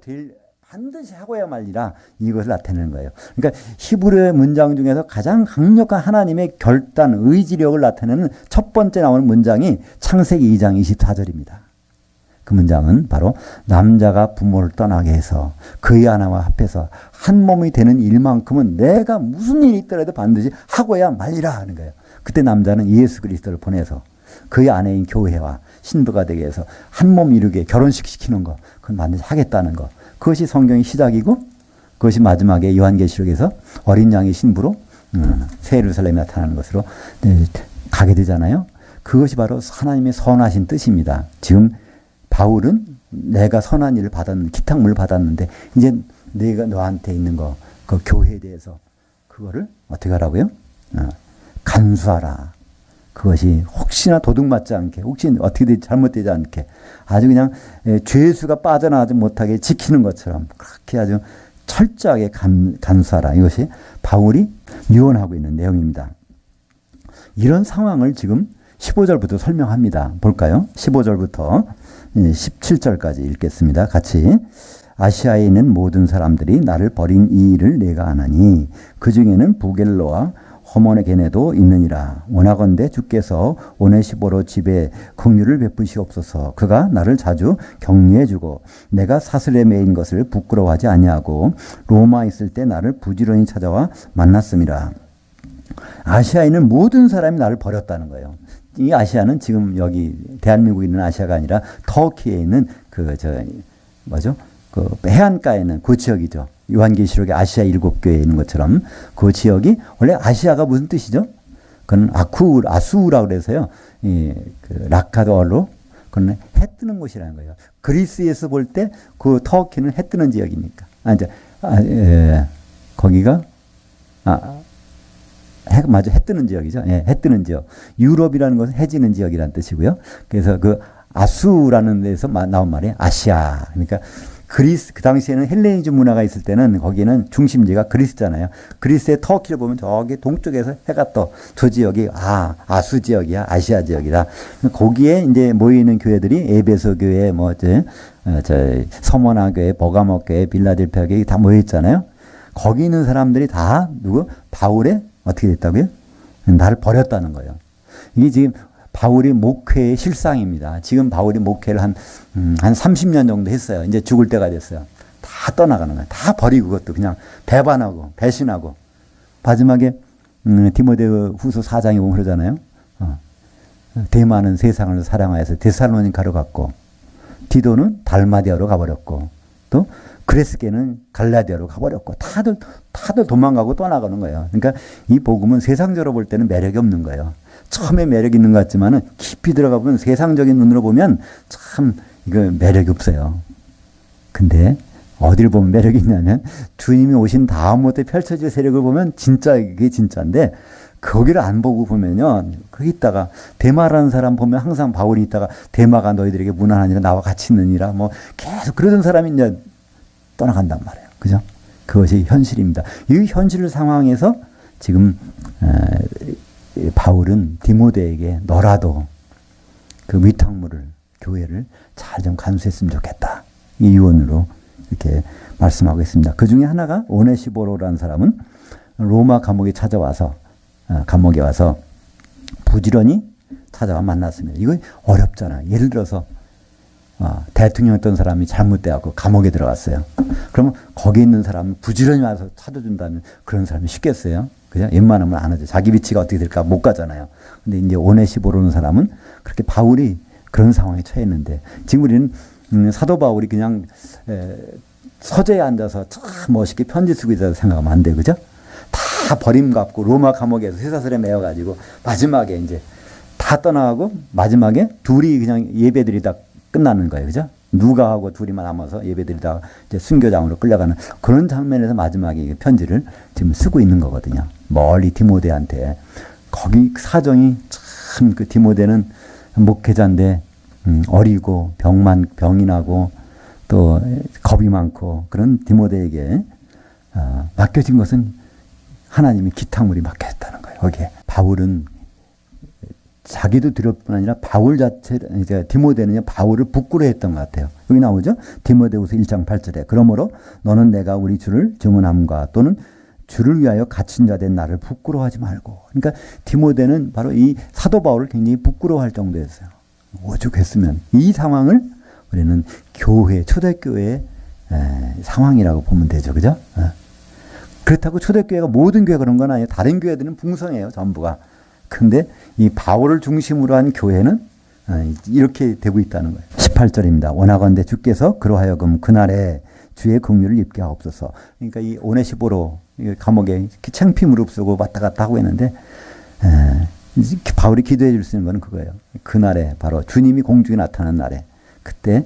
반드시 하고야 말리라 이것을 나타내는 거예요. 그러니까 히브리어의 문장 중에서 가장 강력한 하나님의 결단, 의지력을 나타내는 첫 번째 나오는 문장이 창세기 2장 24절입니다. 그 문장은 바로 남자가 부모를 떠나게 해서 그의 아내와 합해서 한 몸이 되는 일만큼은 내가 무슨 일이 있더라도 반드시 하고야 말리라 하는 거예요. 그때 남자는 예수 그리스도를 보내서 그의 아내인 교회와 신부가 되게 해서 한 몸 이루게 결혼식 시키는 거, 그건 반드시 하겠다는 거. 그것이 성경의 시작이고 그것이 마지막에 요한계시록에서 어린 양의 신부로 새 예루살렘에 나타나는 것으로 가게 되잖아요. 그것이 바로 하나님의 선하신 뜻입니다. 지금 바울은 내가 선한 일을 받았는데, 기탁물을 받았는데 이제 내가 너한테 있는 거, 그 교회에 대해서 그거를 어떻게 하라고요? 간수하라. 그것이 혹시나 도둑맞지 않게, 혹시 어떻게 잘못되지 않게 아주 그냥 죄수가 빠져나가지 못하게 지키는 것처럼 그렇게 아주 철저하게 간수하라. 이것이 바울이 유언하고 있는 내용입니다. 이런 상황을 지금 15절부터 설명합니다. 볼까요? 15절부터 17절까지 읽겠습니다. 같이. 아시아에 있는 모든 사람들이 나를 버린 이 일을 내가 아나니 그 중에는 부겔로와 호모네게네도 있느니라. 원하건대 주께서 오네시보로 집에 긍휼을 베푸시옵소서. 그가 나를 자주 격려해주고 내가 사슬에 매인 것을 부끄러워하지 아니하고 로마에 있을 때 나를 부지런히 찾아와 만났음이라. 아시아에 있는 모든 사람이 나를 버렸다는 거예요. 이 아시아는 지금 여기 대한민국에 있는 아시아가 아니라 터키에 있는 그 해안가에 있는 그 지역이죠. 요한계시록에 아시아 7교회에 있는 것처럼 그 지역이 원래 아시아가 무슨 뜻이죠? 그건 아수라고 그래서요. 그 라카도어로 그건 해 뜨는 곳이라는 거예요. 그리스에서 볼 때 그 터키는 해 뜨는 지역이니까. 거기가 해 뜨는 지역이죠. 예, 해 뜨는 지역. 유럽이라는 것은 해지는 지역이라는 뜻이고요. 그래서 그 아수라는 데서 나온 말이 아시아. 그러니까 그리스, 그 당시에는 헬레니즘 문화가 있을 때는 거기는 중심지가 그리스잖아요. 그리스의 터키를 보면 저기 동쪽에서 해가 떠. 저 지역이, 아수 지역이야. 아시아 지역이다. 거기에 이제 모여있는 교회들이 에베소 교회, 서머나 교회, 버가모 교회, 빌라델피아 교회 다 모여있잖아요. 거기 있는 사람들이 다 바울의 어떻게 됐다고요? 나를 버렸다는 거예요. 이게 지금 바울이 목회의 실상입니다. 지금 바울이 목회를 한 30년 정도 했어요. 이제 죽을 때가 됐어요. 다 떠나가는 거예요. 다 버리고 그것도 그냥 배반하고 배신하고. 마지막에 디모데 후서 4장에 보면 그러잖아요. 대마는 세상을 사랑하여서 데살로니가로 갔고 디도는 달마디아로 가버렸고 또 그레스게는 갈라디아로 가버렸고 다들 도망가고 떠나가는 거예요. 그러니까 이 복음은 세상적으로 볼 때는 매력이 없는 거예요. 처음에 매력이 있는 것 같지만은 깊이 들어가 보면 세상적인 눈으로 보면 참 이거 매력이 없어요. 근데 어디를 보면 매력이 있냐면 주님이 오신 다음부터 펼쳐질 세력을 보면 진짜 이게 진짜인데 거기를 안 보고 보면요. 거기 있다가 데마라는 사람 보면 항상 바울이 있다가 데마가 너희들에게 무난하니라 나와 같이 있느니라 뭐 계속 그러던 사람이 이제 떠나간단 말이에요. 그죠? 그것이 현실입니다. 이 현실 상황에서 지금 바울은 디모데에게 너라도 그 위탁물을 교회를 잘 좀 간수했으면 좋겠다. 이 유언으로 이렇게 말씀하고 있습니다. 그 중에 하나가 오네시보로라는 사람은 로마 감옥에 와서 부지런히 찾아와 만났습니다. 이거 어렵잖아요. 예를 들어서 대통령이었던 사람이 잘못돼갖고 감옥에 들어갔어요. 그러면 거기 있는 사람은 부지런히 와서 찾아준다면 그런 사람이 쉽겠어요? 그죠? 웬만하면 안 하죠. 자기 위치가 어떻게 될까 못 가잖아요. 근데 이제 오네시보로는 사람은 그렇게 바울이 그런 상황에 처했는데 지금 우리는 사도 바울이 그냥 서재에 앉아서 참 멋있게 편지 쓰고 있다고 생각하면 안 돼. 그죠? 다 버림받고 로마 감옥에서 쇠사슬에 매어가지고 마지막에 이제 다 떠나가고 마지막에 둘이 그냥 예배드리다 끝나는 거예요. 그죠? 누가하고 둘이만 남아서 예배드리다가 이제 순교장으로 끌려가는 그런 장면에서 마지막에 편지를 지금 쓰고 있는 거거든요. 멀리 디모데한테. 거기 사정이 참 그 디모데는 목회자인데 어리고 병이 나고 또 겁이 많고 그런 디모데에게 맡겨진 것은 하나님이 기탁물이 맡겨졌다는 거예요. 거기에 바울은 자기도 두려울 뿐 아니라 바울 이제 디모데는 바울을 부끄러워했던 것 같아요. 여기 나오죠? 디모데후서 1장 8절에 그러므로 너는 내가 우리 주를 증언함과 또는 주를 위하여 갇힌 자 된 나를 부끄러워하지 말고. 그러니까 디모데는 바로 이 사도 바울을 굉장히 부끄러워할 정도였어요. 오죽했으면. 이 상황을 우리는 초대교회의 상황이라고 보면 되죠. 그죠? 그렇다고 초대교회가 모든 교회가 그런 건 아니에요. 다른 교회들은 풍성해요. 전부가. 근데 이 바울을 중심으로 한 교회는 이렇게 되고 있다는 거예요. 18절입니다. 원하건대 주께서 그로하여금 그날에 주의 긍휼을 입게 하옵소서. 그러니까 이 오네시보로 감옥에 창피 무릅쓰고 왔다 갔다 하고 있는데 바울이 기도해 줄 수 있는 건 그거예요. 그날에 바로 주님이 공중에 나타나는 날에 그때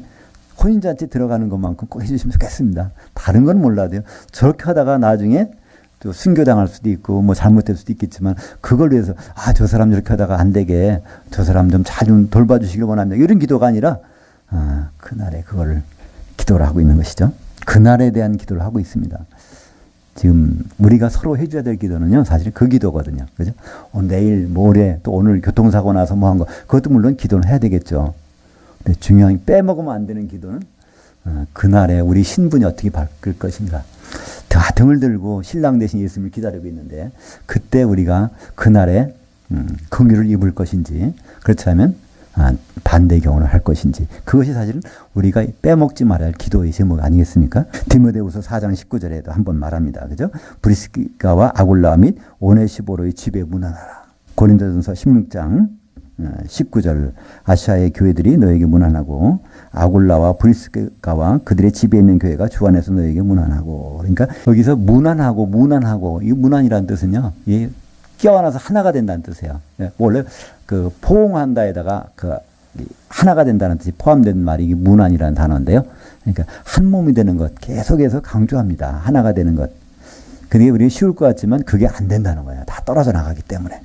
혼인잔치 들어가는 것만큼 꼭 해주시면 좋겠습니다. 다른 건 몰라도요. 저렇게 하다가 나중에 또 순교당할 수도 있고 뭐 잘못될 수도 있겠지만 그걸 위해서 저 사람 저렇게 하다가 안 되게 저 사람 좀 잘 좀 돌봐주시길 원합니다. 이런 기도가 아니라 그날에 그걸 기도를 하고 있는 것이죠. 그날에 대한 기도를 하고 있습니다. 지금 우리가 서로 해줘야 될 기도는요, 사실 그 기도거든요. 그죠? 내일, 모레, 또 오늘 교통사고 나서 뭐 한 거, 그것도 물론 기도는 해야 되겠죠. 근데 중요한, 빼먹으면 안 되는 기도는, 그날에 우리 신분이 어떻게 바뀔 것인가. 다 등을 들고 신랑 대신 예수님을 기다리고 있는데, 그때 우리가 그날에, 긍휼을 입을 것인지, 그렇지 않으면, 반대 경우를 할 것인지 그것이 사실은 우리가 빼먹지 말아야 할 기도의 제목 아니겠습니까? 디모데후서 4장 19절에도 한번 말합니다. 그죠? 브리스가와 아굴라 및 오네시보로의 집에 문안하라. 고린도전서 16장 19절 아시아의 교회들이 너에게 문안하고 아굴라와 브리스가와 그들의 집에 있는 교회가 주 안에서 너에게 문안하고. 그러니까 여기서 문안하고 이 문안이라는 뜻은요. 이 껴안아서 하나가 된다는 뜻이에요. 원래 그 포옹한다에다가 그 하나가 된다는 뜻이 포함된 말이 이게 문안이라는 단어인데요. 그러니까 한 몸이 되는 것 계속해서 강조합니다. 하나가 되는 것. 그게 우리 쉬울 것 같지만 그게 안 된다는 거예요. 다 떨어져 나가기 때문에.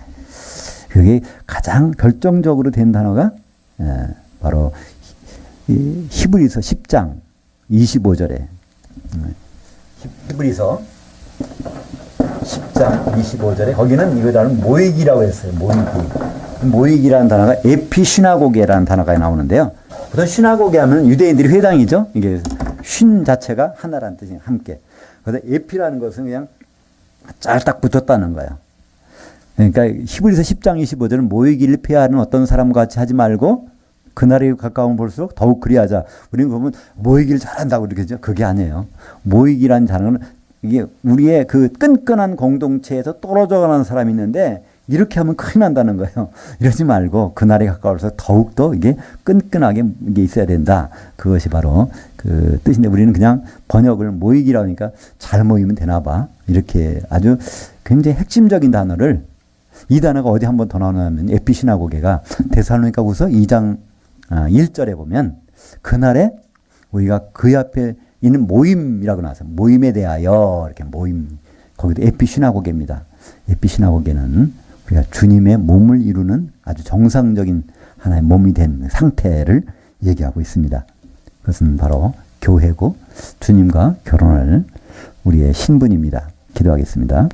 그게 가장 결정적으로 된 단어가 바로 히브리서 10장 25절에 히브리서 10장 25절에 거기는 이거다는 모이기라고 했어요. 모이기라는 단어가 에피시나고게라는 단어가 나오는데요. 보통 시나고게 하면 유대인들이 회당이죠. 이게 쉰 자체가 하나라는 뜻이 함께. 그래서 에피라는 것은 그냥 짤딱 붙었다는 거예요. 그러니까 히브리서 10장 25절은 모이기를 폐하는 어떤 사람과 같이 하지 말고 그날이 가까우면 볼수록 더욱 그리하자. 우리는 보면 모이기를 잘한다고 그러겠죠. 그게 아니에요. 모이기라는 단어는 이게 우리의 그 끈끈한 공동체에서 떨어져 가는 사람이 있는데 이렇게 하면 큰일 난다는 거예요. 이러지 말고 그날이 가까워서 더욱더 이게 끈끈하게 이게 있어야 된다. 그것이 바로 그 뜻인데 우리는 그냥 번역을 모이기라고 하니까 잘 모이면 되나 봐. 이렇게 아주 굉장히 핵심적인 단어를 이 단어가 어디 한번 더 나오냐면 에피시나고게가 데살로니가후서 2장 1절에 보면 그날에 우리가 그 앞에 있는 모임이라고 나와서 모임에 대하여 이렇게 모임 거기도 에피시나고게입니다. 에피시나고게는 우리가 주님의 몸을 이루는 아주 정상적인 하나의 몸이 된 상태를 얘기하고 있습니다. 그것은 바로 교회고 주님과 결혼할 우리의 신분입니다. 기도하겠습니다.